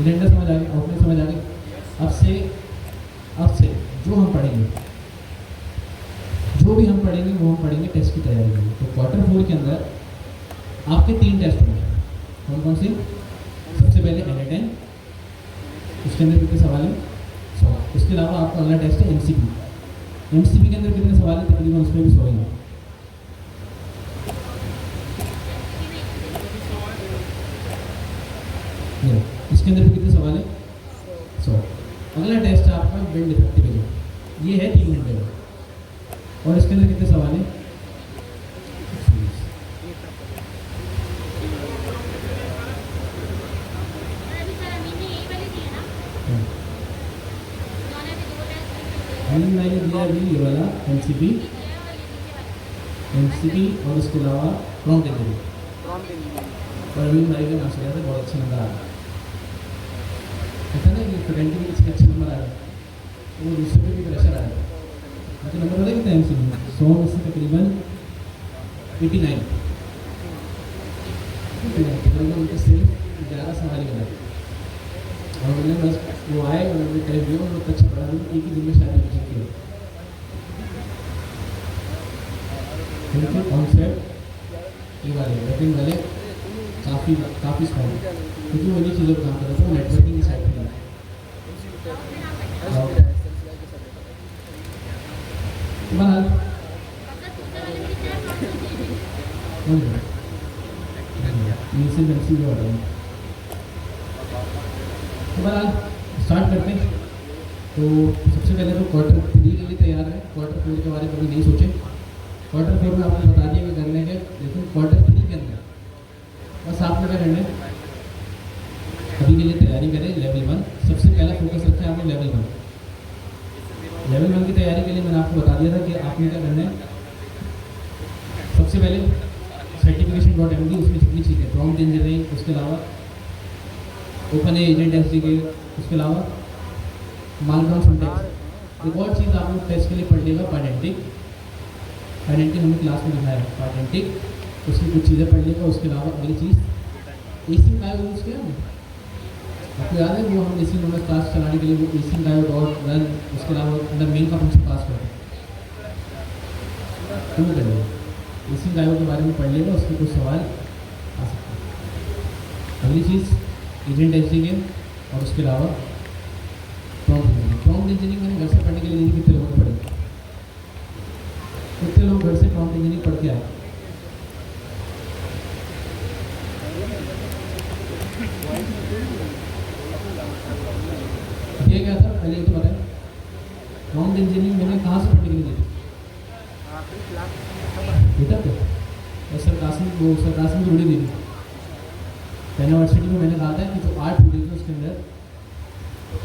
एजेंडा समझ आ गई, आउटलाइन समझ आ गई। अब से जो हम पढ़ेंगे, जो भी हम पढ़ेंगे वो हम पढ़ेंगे टेस्ट की तैयारी में। तो क्वार्टर 4 के अंदर आपके 3 टेस्ट होंगे। कौन कौन से? सबसे पहले NA10, उसके अंदर कितने सवाल हैं? 100। उसके अलावा आपका अगला टेस्ट है MCP। MCP के अंदर कितने सवाल हैं? तकरीबन उसमें भी 100 ही हैं। इसके अंदर भी कितने सवाल हैं? 100। अगला टेस्ट है आपका विंड इफेक्टिविटी, ये है 3 घंटे का, और इसके अंदर कितने सवाल हैं? 20। मैंने दिया अभी ये वाला MCP और उसके अलावा प्रॉम्प्ट इंटरव्यू, और अभी भाई का नाम से बहुत अच्छे नंबर आ रहा है। ऐसा ना कि फैकल्टी में किसी अच्छे नंबर आया तो वो दूसरे पे भी प्रेशर आया। मुझे नंबर पता कितना MCP 100 में से तकरीबन 89, तकरीबन उनके सिर्फ 11 सवाल ही बना, और मैंने बस वो आए और उन्होंने टेस्ट दिया, उन्होंने अच्छा पढ़ा, एक ही दिन में शायद रिविजन किया। कॉन्सेप्ट ये वाले बैटिंग वाले काफ़ी स्ट्रॉन्ग, क्योंकि वो इन्हीं चीज़ों पर काम कर रहे थे, नेटवर्किंग की साइड पर। बहरहाल स्टार्ट करते हैं। तो सबसे पहले तो क्वार्टर 3 के लिए तैयार है। क्वार्टर 4 के बारे में कभी नहीं सोचे। क्वार्टर 4 में आपने बता दिया कि करने के, लेकिन क्वार्टर 3 के अंदर बस आपने क्या करना है, अभी के लिए तैयारी करें लेवल 1। सबसे पहला फोकस रखें आपने लेवल 1। लेवल 1 की तैयारी के लिए मैंने आपको बता दिया था कि आपने क्या करना है। सबसे पहले certification.md, उसमें जितनी चीज़ें, प्रॉम्प्ट इंजीनियरिंग, उसके अलावा ओपन एजेंट SDK, उसके अलावा मार्कडाउन सिंटैक्स। एक और चीज़ आप लोग टेस्ट के लिए पढ़ लेगा पाइडेंटिक। पाइडेंटिक हमने क्लास में दिखाया है पाइडेंटिक, उसकी कुछ चीज़ें पढ़ लेगा। उसके अलावा अगली चीज़ एसी का यूज़ किया हमने, आपको याद है वो हम एसी नोड क्लास चलाने के लिए वो एसी का डॉट रन, उसके अलावा अंदर मेन का फंक्शन पास करते क्यों कर लिया। एसी का के बारे में पढ़ लेगा, उसके कुछ सवाल आ सकते हैं। अगली चीज़ एजेंट इंजीनियरिंग और उसके अलावा प्रॉम्प्ट इंजीनियरिंग। प्रॉम्प्ट इंजीनियरिंग मैंने घर से पढ़ने के लिए नहीं, कितने लोगों ने पढ़ी, कितने लोग घर से प्रॉम्प्ट इंजीनियरिंग पढ़ के आए। ये क्या था पहले ये तो बताएं, प्रॉम्प्ट इंजीनियरिंग मैंने कहाँ से पढ़ने के लिए दी बेटा पे, और सरकासम वो सरकासम जुड़ी दी थी यूनिवर्सिटी में। मैंने कहा था कि जो 8 वीडियो थे उसके अंदर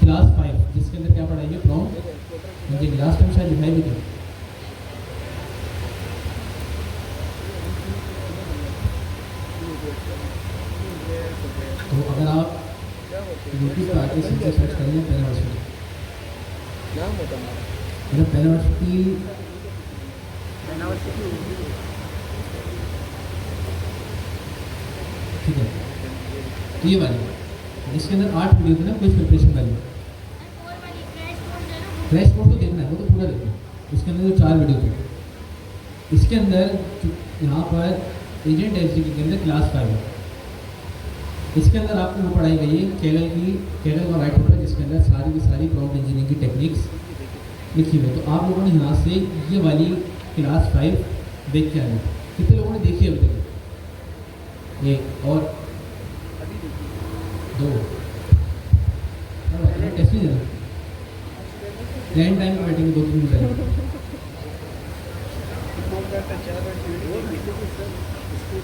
क्लास 5 जिसके अंदर क्या पढ़ाएंगे प्रॉम्प्ट मुझे लास्ट टाइम शायद दिखाई भी थी। तो अगर आप यूट्यूब पर आके सीधे सर्च करेंगे पेन यूनिवर्सिटी, मेरा पेन यूनिवर्सिटी ठीक है, तो ये वाली जिसके अंदर 8 वीडियो थे ना कुछ प्रिपरेशन वाली, क्रैश कोर्स तो देखना है, वो तो पूरा देखना है। उसके अंदर जो 4 वीडियो थे, इसके अंदर यहाँ पर एजेंट एसडीटी के अंदर क्लास 5 है। इसके अंदर आपको वो पढ़ाई गई है कैगल का वाइट पेपर, जिसके अंदर सारी की सारी प्रॉम्प्ट इंजीनियरिंग की टेक्निक्स लिखी हुई है। तो आप लोगों ने यहाँ से ये वाली क्लास 5 देख के आए। कितने लोगों ने देखी अभी तक? एक और 2 टेस्ट नहीं देना, टाइम टाइम बैठेंगे 2-3 मिनट।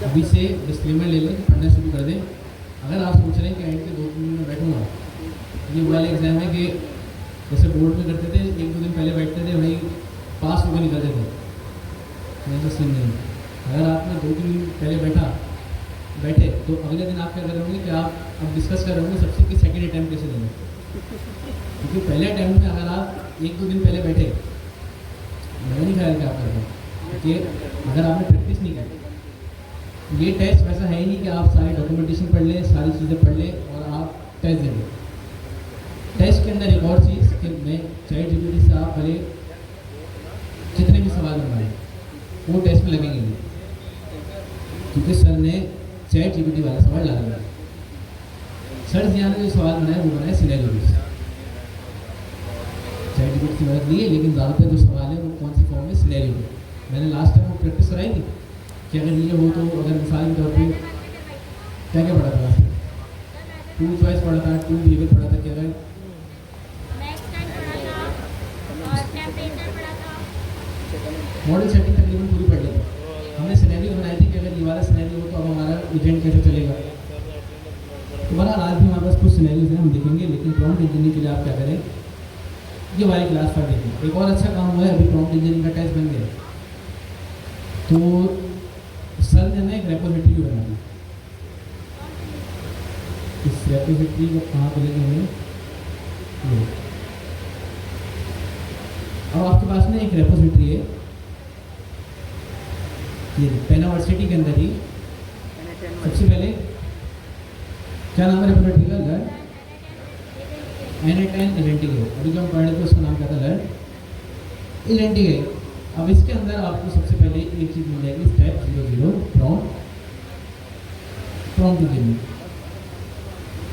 अभी से डिस्क्लेमर ले लें, पढ़ना शुरू कर दें। अगर आप सोच रहे हैं कि एंड के 2-3 दिन में बैठूंगा, ये वाला एग्ज़ाम है कि जैसे बोर्ड में करते थे 1-2 दिन पहले बैठते थे भाई पास होकर निकलते थे, ऐसा सीन नहीं। अगर आपने 2-3 दिन पहले बैठे तो अगले दिन आप क्या कर रहे होंगे कि आप अब डिस्कस कर रहे होंगे सबसे कि सेकेंड अटैम्प्ट कैसे देंगे। क्योंकि पहले अटैम्प्ट में अगर आप 1-2 दिन पहले बैठे, मैंने नहीं ख्याल कि आप करते हैं कि अगर आपने प्रैक्टिस नहीं की, ये टेस्ट वैसा है ही नहीं कि आप सारे डॉक्यूमेंटेशन पढ़ लें, सारी चीज़ें पढ़ लें और आप टेस्ट दें। टेस्ट के अंदर एक और चीज़ कि मैं ChatGPT से आप भले जितने भी सवाल बनाए वो टेस्ट में लगेंगे नहीं, क्योंकि सर ने ChatGPT वाला सवाल डाला है। सर जिया ने जो सवाल बनाया वो बनाया सिनेरियो बेस्ड, ChatGPT की मदद ली है, लेकिन ज़्यादातर जो सवाल है वो कौन सी फॉर्म में सिनेरियो में। मैंने लास्ट टाइम वो प्रैक्टिस कराई थी कि अगर ये हो तो अगर मिसाल के तौर पर क्या क्या पढ़ा था, 2 चॉइस पढ़ा था, 2 बिहेवियर पढ़ा था, कि अगर मॉडल सेटिंग तकरीबन पूरी पढ़ ली थी। हमने सिनेरियो बनाई थी कि अगर ये वाला सिनेरियो हो तो अब हमारा एजेंट कैसे चलेगा। तो बहरहाल आज भी हमारे पास कुछ सिनेरियोज हैं, हम देखेंगे। लेकिन प्रॉम्प्ट इंजीनियरिंग के लिए आप क्या करें, ये वाली क्लास 5 देखें। एक और अच्छा काम हुआ है, अभी प्रॉम्प्ट इंजीनियरिंग का टेस्ट बन गया, तो सर ने ना एक रेपोजिटरी बना दी। इस रेपोजिटरी को कहाँ पर लेके हमें, अब आपके पास में एक रेपोजिटरी है ये पेन यूनिवर्सिटी के अंदर ही। सबसे पहले क्या नाम है रेपोजिटरी का? Learn N8N इवेंटिगे। अभी जो हम पढ़ रहे थे उसका नाम क्या था? लर्न इवेंटिगे। अब इसके अंदर आपको सबसे पहले एक चीज़ मिल जाएगी, स्टेप 00 प्रॉम्प्ट इंजीनियरिंग।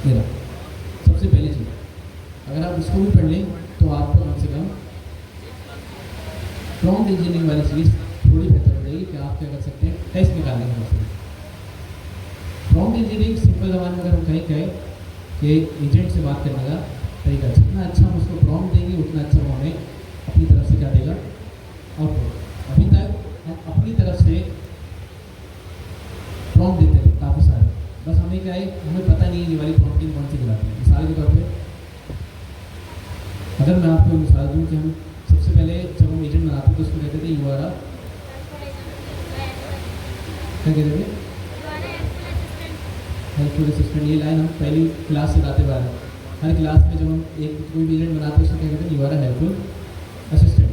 मेरा सबसे पहली चीज़ अगर आप इसको भी पढ़ लें तो आपको कम से कम प्रॉम्प्ट इंजीनियरिंग वाली चीज़ थोड़ी बेहतर हो जाएगी कि आप क्या कर सकते हैं, टेस्ट निकालने के लिए। प्रॉम्प्ट इंजीनियरिंग सिंपल जबान में अगर हम कहें कि एजेंट से बात करने का तरीका, जितना अच्छा हम उसको प्रॉम्प्ट देंगे उतना अच्छा वो हमें अपनी तरफ से क्या देगा, आउटपुट। अभी तक हम अपनी तरफ से प्रॉम्प्ट देते हैं काफ़ी सारे, बस हमें क्या है, हमें पता नहीं है ये वाली प्रॉम्प्टिंग कौन सी कराती है। मिसाल के तौर पे अगर मैं आपको मिसाल दूँ कि हम सबसे पहले जब हम एजेंट बनाते तो उसको कहते थे URL, क्या कहते थे, हेल्पफुल असिस्टेंट। ये लाइन हम पहली क्लास से गाते हुए आ रहे हैं। हर क्लास में जब हम एक कोई भी इवेंट बनाते हैं उसको क्या कहते हैं, you are a helpful assistant.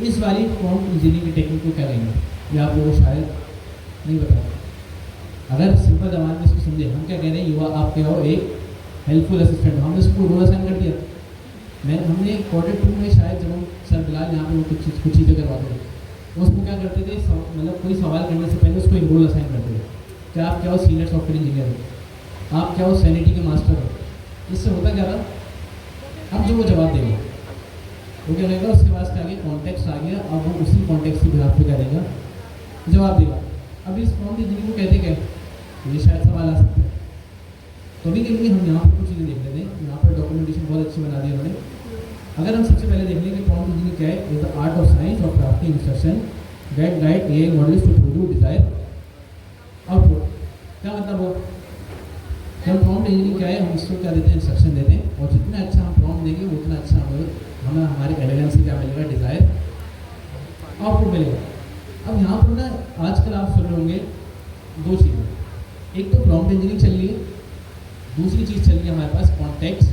इस वाली प्रॉम्प्ट इंजीनियरिंग की टेक्निक को क्या कहेंगे, ये आप लोगों को शायद नहीं पता। अगर सिंपल जबान में इसको समझे, हम क्या कह रहे हैं, युवा आप क्या हो, एक हेल्पफुल असिस्टेंट। हमने उसको रोल असाइन कर दिया। हमने क्वार्टर 2 में शायद जब हम सर बिलाल यहाँ पे वो कुछ चीज़ें करवाते थे, उसको क्या करते थे, मतलब कोई सवाल करने से पहले उसको एक रोल असाइन करते थे। क्या आप क्या हो, सीनियर सॉफ्टवेयर इंजीनियर हो, आप क्या हो, सैनिटी के मास्टर हो। इससे होता क्या था, अब जो वो जवाब देगा वो क्या करेगा, उसके पास क्या आ गया, कॉन्टेक्स्ट आ गया। अब वो उसी कॉन्टेक्स्ट की बिहाफ पे क्या देगा, जवाब देगा। अब इस प्रॉम्प्ट इंजीनियरिंग को कहते क्या है, ये शायद सवाल आ सकता है। तो अभी के लिए हम यहाँ पर कुछ चीज़ें देख लेते हैं। यहाँ पर डॉक्यूमेंटेशन बहुत अच्छी बना दी उन्होंने। अगर हम सबसे पहले देख लें कि प्रॉम्प्ट इंजीनियरिंग क्या है, the art of science of crafting instruction that guide AI models to produce desire output. क्या मतलब हो, हम प्रॉम्प्ट इंजीनियरिंग क्या है, हम इसको क्या देते हैं, इंस्ट्रक्शन देते हैं, और जितना अच्छा हम प्रॉम्प्ट देंगे उतना अच्छा हमें हमारे एलएलएम से क्या मिलेगा, डिजायर आउटपुट मिलेगा। अब यहाँ पर ना आजकल आप सुन रहे होंगे दो चीज़ें, एक तो प्रॉम्प्ट इंजीनियरिंग चल रही है, दूसरी चीज़ चल रही है हमारे पास कॉन्टेक्स्ट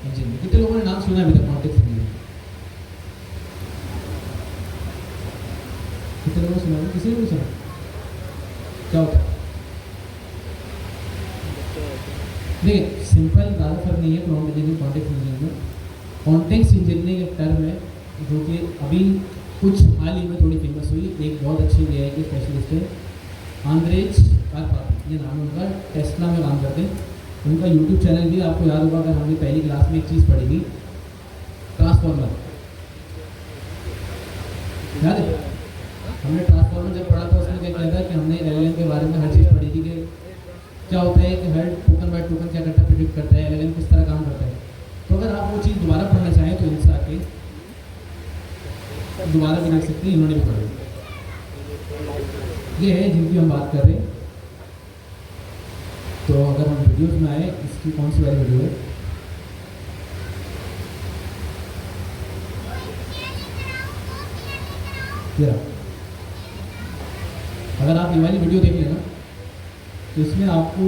इंजीनियरिंग। कितने लोगों ने नाम सुना है अभी तक कॉन्टेक्स्ट इंजीनियरिंग? कितने लोगों ने सुना है? किसी ने भी सुना? क्या होता है? देखिए सिंपल, ज़्यादा फर्क नहीं है प्रॉम्प्ट इंजीनियरिंग कॉन्टेक्स्ट इंजीनियरिंग में। कॉन्टेक्स्ट इंजीनियरिंग एक टर्म है जो कि अभी कुछ हाल ही में थोड़ी फेमस हुई। एक बहुत अच्छे एआई के स्पेशलिस्ट है, आंद्रेज कारपाती, ये नाम है उनका, टेस्ला में काम करते हैं। उनका यूट्यूब चैनल भी आपको याद होगा, अगर हमने पहली क्लास में एक चीज़ पढ़ी थी, ट्रांसफॉर्मर, याद है? हमने ट्रांसफॉर्मर जब पढ़ा था उसमें क्या किया था कि हमने एलएलएम के बारे में हर चीज़ पढ़ी थी कि क्या होता है कि हर टोकन बाय टोकन क्या करता है, प्रिडिक्ट करता है, एलएलएम किस तरह काम करता है। तो अगर आप वो चीज़ दोबारा पढ़ना चाहें तो इनसे आके दोबारा भी देख सकते हैं, इन्होंने भी पढ़ी। ये है जिनकी हम बात कर रहे हैं। तो अगर हम वीडियोज में आए, इसकी कौन सी वाली वीडियो है, ये रहा। अगर आप ये वाली वीडियो देख लेना तो इसमें आपको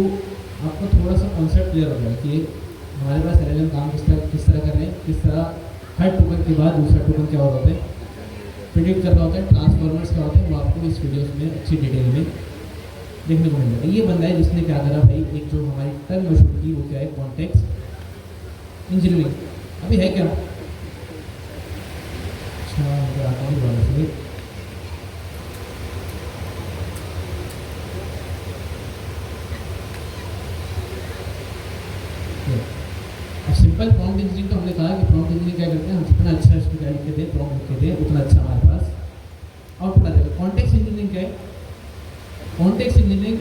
थोड़ा सा कॉन्सेप्ट क्लियर हो जाए कि हमारे पास एलएलएम काम किस तरह कर रहे हैं, किस तरह हर टोकन के बाद दूसरा टोकन क्या होता है, प्रिडिक्ट कर रहा होता है, ट्रांसफॉर्मर्स क्या होते हैं, वो आपको इस वीडियोस में अच्छी डिटेल में देखने को मिलेगा। ये बंदा है जिसने क्या करा भाई, एक जो हमारी टर्म मशहूर की, वो क्या है, कॉन्टेक्स्ट इंजीनियरिंग। अभी है क्या, अच्छा आता हूँ वाला से। अब सिंपल प्रॉम्प्ट इंजीनियरिंग तो हमने कहा कि प्रॉम्प्ट इंजीनियरिंग क्या करते हैं, हम जितना अच्छा इसको क्या लिखते थे, प्रॉम्प्ट लिखते थे, उतना अच्छा हमारे पास आउटपुट आ जाएगा। कॉन्टेक्स्ट इंजीनियरिंग क्या है, कॉन्टेक्स्ट इंजीनियरिंग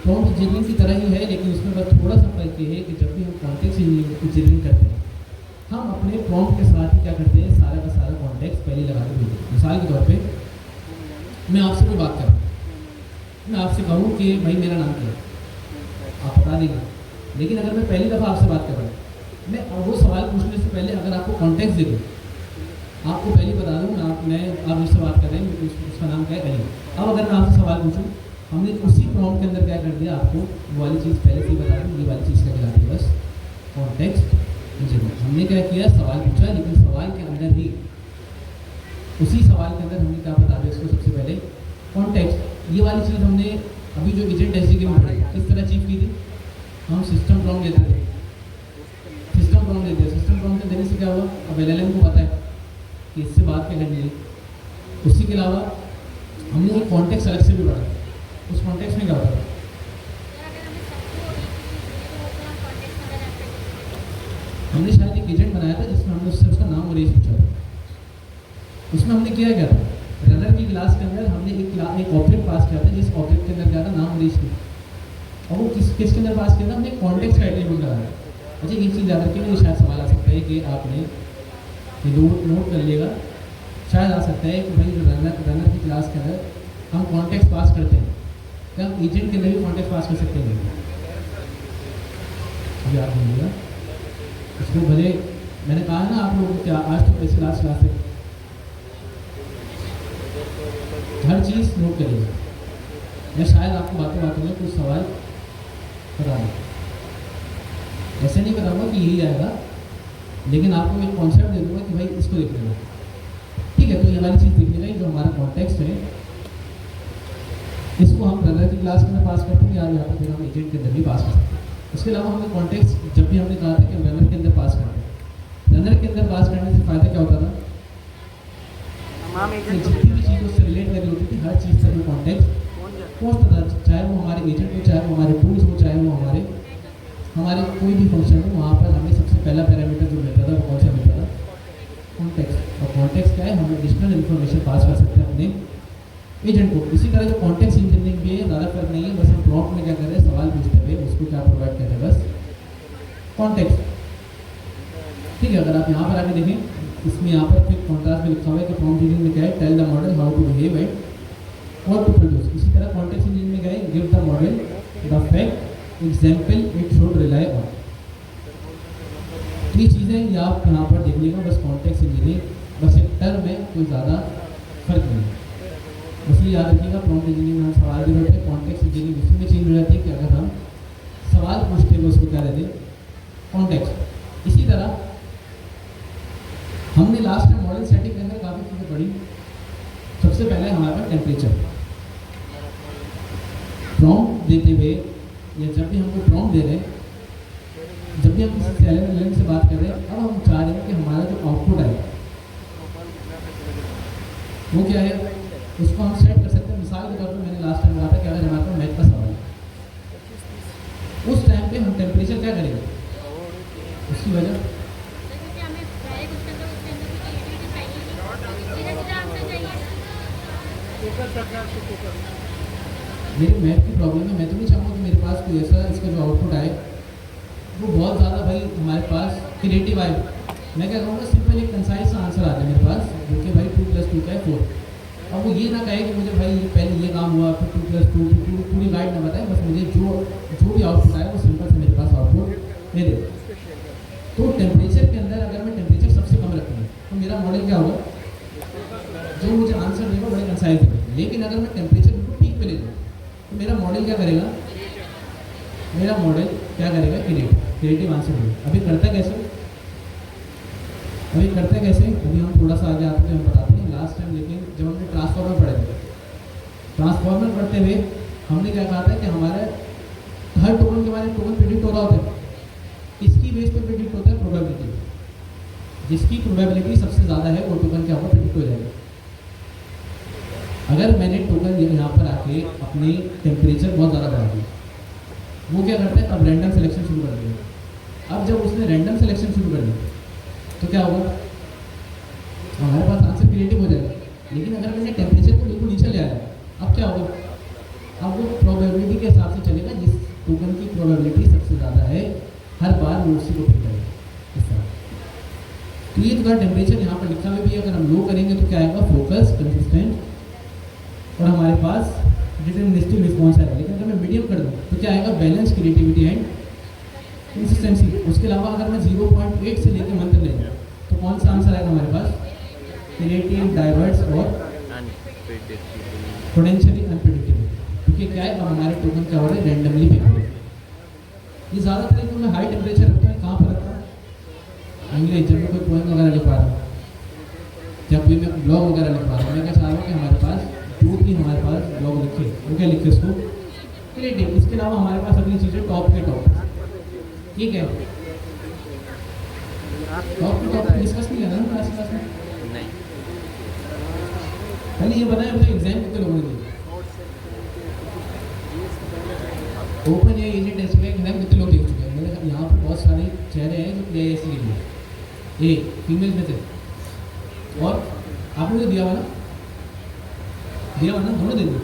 प्रॉम्प्ट इंजीनियरिंग की तरह ही है, लेकिन उसमें बस थोड़ा सा फर्क ये है कि जब भी हम कॉन्टेक्स्ट इंजीनियरिंग करते हैं, हम अपने प्रॉम्प्ट के साथ ही क्या करते हैं, सारा का सारा कॉन्टेक्स्ट पहले लगा के भेजते हैं। मिसाल के तौर पे मैं आपसे कोई बात करूँ, मैं आपसे कहूँ कि भाई मेरा नाम क्या है, आप बता देंगे। लेकिन अगर मैं पहली दफ़ा आपसे बात कर रहा हूँ, मैं वो सवाल पूछने से पहले अगर आपको कॉन्टेक्स्ट दे दूँ, आपको पहले बता दूँ आप जिससे बात कर रहे हैं उसका नाम क्या है, अली। अब अगर मैं आपसे सवाल पूछूँ, हमने उसी प्रॉम्प्ट के अंदर क्या कर दिया, आपको वो वाली चीज़ पहले से ही बता दूँ, ये वाली चीज़ क्या कहलाती है, बस कॉन्टेक्स्ट इंजीनियरिंग। हमने क्या किया, सवाल पूछा, लेकिन सवाल के अंदर ही, उसी सवाल के अंदर हमने क्या बता दिया इसको, सबसे पहले कॉन्टेक्स्ट। ये वाली चीज़ हमने अभी जो एजेंट एसडीके में पढ़ी, किस तरह अचीव की थी, हम सिस्टम प्रॉम्प्ट देते थे, सिस्टम प्रॉम्प्ट देते हैं। सिस्टम प्रॉम्प्ट देने से क्या हुआ, अब एलएलएम को पता है कि इससे बात क्या करनी है। उसी के अलावा हमने एक कॉन्टेक्स्ट अलग से भी पढ़ा, उस कॉन्टेक्स्ट में क्या होता है, हमने शायद एक एजेंट बनाया था जिसमें हमने उससे उसका नाम और एज पूछा था। उसमें हमने किया क्या था, रनर की क्लास के अंदर हमने एक ऑब्जेक्ट पास किया था, जिस ऑब्जेक्ट के अंदर क्या था, नाम और एज थी, और वो किसके अंदर पास किया था, हमने कॉन्टेक्स्ट का एट्रीब्यूट लगाया। अच्छा एक चीज़ याद रखिए, मुझे शायद सवाल आ सकता है कि आपने ये नोट कर लिएगा, शायद आ सकता है कि भाई जो रनर की क्लास के अंदर हम कॉन्टेक्स्ट पास करते हैं, क्या हम एजेंट के अंदर भी कॉन्टेक्स्ट पास कर सकते हैं? अभी आप बोलिएगा इसको, भले मैंने कहा ना आप लोगों को क्या आज तो इस क्लास से हर चीज़ नोट करिएगा। मैं शायद आपको बातों में कुछ सवाल बता दूँ। ऐसे नहीं बताऊंगा कि यही आएगा, लेकिन आपको एक कॉन्सेप्ट दे दूंगा कि भाई इसको लिख लेना, ठीक है। तो ये वाली चीज़ देखिएगा, जो हमारा कॉन्टेक्स्ट है इसको हम रनर की क्लास में पास करते हैं, या यहाँ पर फिर हम एजेंट के अंदर भी पास कर सकते हैं। उसके अलावा हमने कॉन्टेक्स्ट जब भी हमने कहा था कि रनर के अंदर पास करते हैं, रनर के अंदर पास करने से फ़ायदा क्या होता था तमाम कि एजेंट जितनी भी चीज़ उससे रिलेट करी होती थी, हर चीज़ तक कॉन्टेक्स्ट पहुँचता था, चाहे वो हमारे एजेंट हो, चाहे वो हमारे टूल्स हो, चाहे वो हमारे कोई भी फंक्शन हो। वहाँ पर हमें सबसे पहला पैरामीटर जो मिलता था वो कौन सा मिलता था, कॉन्टेक्स्ट। और कॉन्टेक्स्ट क्या है, हम एडिशनल इन्फॉर्मेशन पास कर सकते हैं अपने एजेंट को। इसी तरह जो कॉन्टेक्स्ट इंजीनियरिंग भी है, ज़्यादा फर्क नहीं है, बस हम प्रॉम्प्ट में क्या कर रहे हैं, सवाल पूछते हुए उसको क्या प्रोवाइड कर रहे हैं, बस कॉन्टेक्स्ट, ठीक है। अगर आप यहाँ पर आके देखें, इसमें यहाँ पर फिर कॉन्ट्रास्ट में लिखा हुआ है कि प्रॉम्प्ट इंजीनियरिंग में क्या है, tell the model how to behave and what to produce. इसी तरह कॉन्टेक्स्ट इंजीनियरिंग में क्या है, give the model the fact example it should rely on. ये चीज़ें ये आप यहाँ पर देख लीजिएगा, बस कॉन्टेक्स्ट इंजीनियरिंग, बस एक टर्म में कोई ज़्यादा फर्क नहीं है। बस ये याद रखिएगा, प्रॉम्प्ट इंजीनियरिंग में हम सवाल दे रहे हैं, कॉन्टेक्स्ट इंजीनियरिंग उसी में चेंज हो जाती है कि अगर हम सवाल पूछते हैं उसको क्या देते हैं, कॉन्टेक्स्ट। इसी तरह हमने लास्ट में मॉडल सेटिंग के अंदर काफ़ी चीज़ें पढ़ी। सबसे पहले हमारे पास टेम्परेचर, प्रॉम्प्ट देते हुए या जब भी हमको प्रॉम्प्ट दे रहे हैं, जब भी हम किसी एलएलएम से बात कर रहे हैं, अब हम चाह रहे हैं कि हमारा जो आउटपुट है वो क्या है, उसको हम सेट कर सकते हैं। मिसाल के तौर पर मैंने लास्ट टाइम कहा था कि अगर हमारे पास मैथ का सवाल है, उस टाइम पे हम टेम्परेचर क्या करेंगे, उसकी वजह मेरी मैथ की प्रॉब्लम है। मैं तो नहीं चाहूँगा कि मेरे पास कोई ऐसा इसका जो आउटपुट आए वो बहुत ज़्यादा भाई हमारे पास क्रिएटिव आए। मैं क्या कहूँगा, सिंपल एक कंसाइज सा आंसर आता है मेरे पास, जो कि भाई 2 + 2 क्या है 4। अब वो ये ना कहे कि मुझे भाई ये पहले ये काम हुआ, फिर 2 + 2 पूरी गाइड ना बताए, बस मुझे जो भी आउटपुट आए वो सिंपल से मेरे पास आउटपुट दे दे। तो टेम्परेचर के अंदर अगर मैं टेम्परेचर सबसे कम रखूँगा तो मेरा मॉडल क्या होगा, जो मुझे आंसर देगा बड़े कंसाइज देगा। लेकिन अगर मैं टेम्परेचर बिल्कुल पीक पे ले लूँ तो मेरा मॉडल क्या करेगा, क्रिएटिव आंसर देगा। अभी करता कैसे, अभी हम थोड़ा सा आगे आते हैं, हम बताते हैं लास्ट टाइम। लेकिन जब हमने ट्रांसफॉर्मर पढ़े थे, ट्रांसफॉर्मर पढ़ते हुए हमने क्या कहा था कि हमारे हर टोकन के बारे में टोकन प्रेडिक्ट हो रहा होता है, किसकी बेस पर प्रेडिक्ट होता है, प्रोबेबिलिटी। जिसकी प्रोबेबिलिटी सबसे ज़्यादा है वो टोकन क्या होगा, प्रेडिक्ट हो जाएगा। अगर मैंने टोकन यहाँ पर आके अपने टेम्परेचर बहुत ज़्यादा बढ़ा दिया, वो क्या करता है, अब रैंडम सिलेक्शन शुरू कर दिया। अब जब उसने रैंडम सिलेक्शन शुरू कर दिया तो क्या होगा, हमारे पास आंसर क्रिएटिव हो जाएगा। लेकिन अगर मैंने टेम्परेचर को बिल्कुल नीचे ले आया, अब क्या होगा, अब वो प्रोबेबिलिटी के हिसाब से चलेगा, जिस टोकन की प्रोबेबिलिटी सबसे ज़्यादा है हर बार वो उसी को पिक करेगा, इस तरह। तो ये तो टेम्परेचर यहाँ पर लिखा हुआ भी है, अगर हम लो करेंगे तो क्या आएगा, फोकस, कंसिस्टेंट, और हमारे पास डिटरमिनिस्टिक रिस्पॉन्स आएगा। लेकिन अगर मैं मीडियम कर दूँ तो क्या आएगा, बैलेंस, क्रिएटिविटी एंड कंसिस्टेंसी। उसके अलावा अगर मैं 0.8 से लेकर मंत्र ले जाऊँ तो कौन सा आंसर आएगा हमारे पास, क्रिएटिव, डाइवर्स और पोटेंशियली अनप्रेडिक्टेबल। क्योंकि क्या है, अब हमारे टोकन क्या हो रहे हैं, रैंडमली पिक हो रहे हैं। ये ज़्यादातर तो मैं हाई टेम्परेचर रखता हूँ, कहाँ पर रखता हूँ, इंग्लिश, जब मैं कोई पोएम वगैरह लिख पा रहा हूँ, जब भी मैं ब्लॉग वगैरह लिख पा रहा हूँ, मैं क्या चाह रहा हूँ कि हमारे पास जो भी हमारे पास ब्लॉग लिखे वो क्या लिखे, उसको क्रिएटिव। इसके अलावा हमारे पास अगली चीज़ें टॉप के टॉप, ठीक है, टॉप के टॉप डिस्कस नहीं करना ना क्लास में, नहीं। पहले ये बताया मुझे एग्जाम कितने लोगों ने दिए, ओपन या एजेंट ऐसे का एग्जाम कितने लोग दे चुके हैं। मेरे यहाँ पर बहुत सारे चेहरे हैं जो PISC के लिए, ए फीमेल में थे, और आपने तो दिया हुआ ना, दोनों दे दो।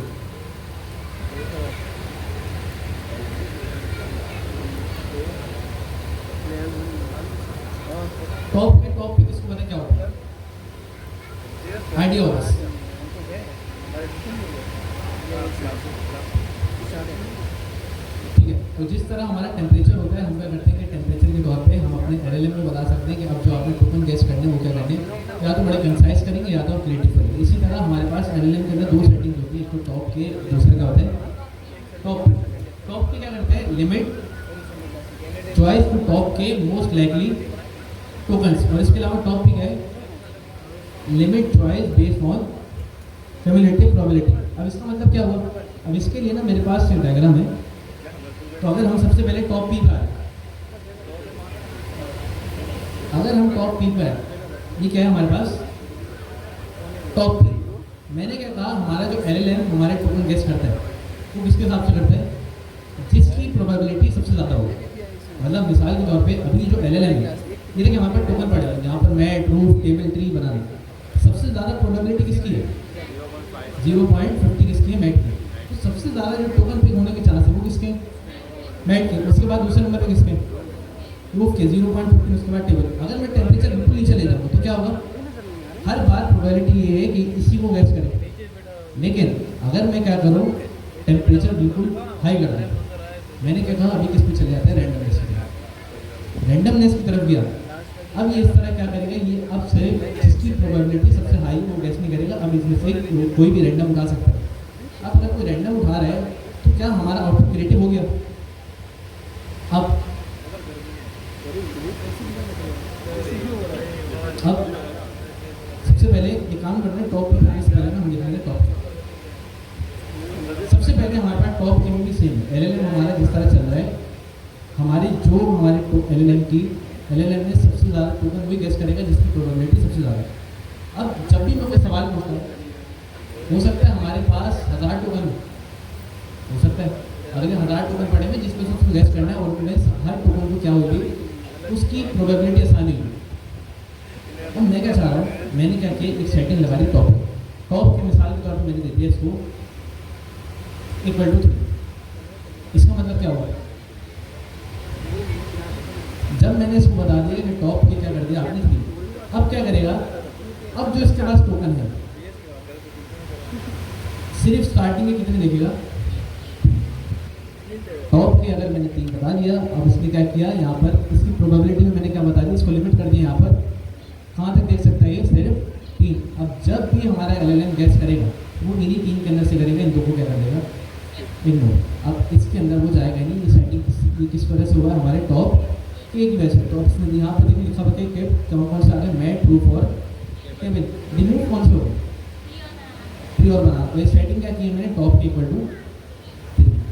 टॉप पे किसको पता क्या होता है, आइडिया होगा। ठीक है, तो जिस तरह हमारा टेम्परेचर होता है, हम क्या करते हैं कि टेम्परेचर के तौर पे हम अपने LLM में बता सकते हैं कि अब जो आपने टोकन गेस करने हैं वो क्या करने हैं, या तो बड़े कंसाइज करेंगे या तो क्रिएटिव करेंगे। इसी तरह हमारे पास LLM के अंदर 2 सेटिंग होती है, एक तो टॉप के, दूसरे क्या होते हैं टॉप के क्या करते हैं, लिमिट, चॉइस टू टॉप के मोस्ट लाइकली टोकन्स, और इसके अलावा टॉप भी क्या है, limit choice based on cumulative probability. अब इसका मतलब क्या हुआ, अब इसके लिए ना मेरे पास एक डायग्राम है। तो अगर हम सबसे पहले टॉप पी पर आए, अगर हम टॉप पी पर आए, ये क्या है हमारे पास टॉप पी। मैंने क्या कहा, हमारा जो LLM हमारे टोकन गेस करता है वो किसके हिसाब से करता है, जिसकी प्रोबेबिलिटी सबसे ज़्यादा हो। मतलब मिसाल के तौर पे अभी जो LLM है, ये देखिए हमारे पास टोकन पड़े हैं, यहाँ पर मैट, रूफ, टेबल, ट्री बना रहे। सबसे ज़्यादा प्रोबेबिलिटी किसकी है, 0.50 किसकी है, मैट की। तो सबसे ज़्यादा जो टोकन पिक होने के चांस है वो किसके, मैट के। उसके बाद दूसरे नंबर पे किसके, रूफ के 0.50। उसके बाद टेबल। अगर मैं टेम्परेचर बिल्कुल नीचे ले जाऊँगा तो क्या होगा, हर बार प्रोबेबिलिटी ये है कि इसी को गैस करें। लेकिन अगर मैं क्या करूँ, टेम्परेचर बिल्कुल हाई कर दूँ, मैंने क्या कहा अभी किस पे चले जाते हैं, रैंडमनेस की तरफ, रैंडमनेस की तरफ गया। अब ये इस तरह क्या करेगा, ये अब से जिसकी प्रोबेबिलिटी सबसे हाई वो गैस नहीं करेगा। अब इसमें से कोई भी रैंडम उठा सकता है। अब अगर कोई रैंडम उठा रहा है तो क्या हमारा आउटपुट क्रिएटिव हो गया। अब सबसे पहले एक काम करते हैं, टॉप पे से पहले हम देखेंगे टॉप। सबसे पहले हमारे पास टॉप की भी सेम है। LLM हमारा जिस तरह चल रहा है, हमारे LLM ने सबसे ज़्यादा टोकन वही गैस करेगा जिसकी प्रोबेबिलिटी सबसे ज़्यादा है। अब जब भी मैं कोई सवाल पूछता हूँ, हो सकता है हमारे पास 1000 टोकन हो सकता है, अगर 1000 टोकन पड़े हुए जिसमें से उसको गैस करना है, और हर टोकन को क्या होगी, उसकी प्रोबेबिलिटी आसानी होगी। अब मैं क्या चाह रहा हूँ, मैंने क्या किया, एक सेटिंग लगा दी टॉप की मिसाल के तौर पर मैंने दे दिया इसको =3। इसका मतलब क्या हुआ, जब मैंने इसको बता दिया कि टॉप के क्या कर दिया आपने 3, अब क्या करेगा, अब जो इसके पास टोकन है सिर्फ स्टार्टिंग में कितने देखेगा, टॉप के अगर मैंने 3 बता दिया। अब इसने क्या किया, यहाँ पर इसकी प्रोबेबिलिटी में मैंने क्या बता दिया, इसको लिमिट कर दिया। यहाँ पर कहाँ तक देख सकता है, ये सिर्फ 3। अब जब भी हमारा LLM गैस करेगा वो इन्हीं 3 के अंदर से करेगा, इन दो को क्या कर देगा, इग्नोर। अब इसके अंदर वो जाएगा नहीं। ये सेटिंग किस वजह से हुआ है, हमारे टॉप के की वजह से। तो इसने यहाँ पर देखिए लिखा हुआ है कि कौन सा आ गया, मैट, रूफ और टेबल। रिमूव कौन से होगा, फ्री और बना। तो ये सेटिंग क्या की है मैंने, टॉप के =3।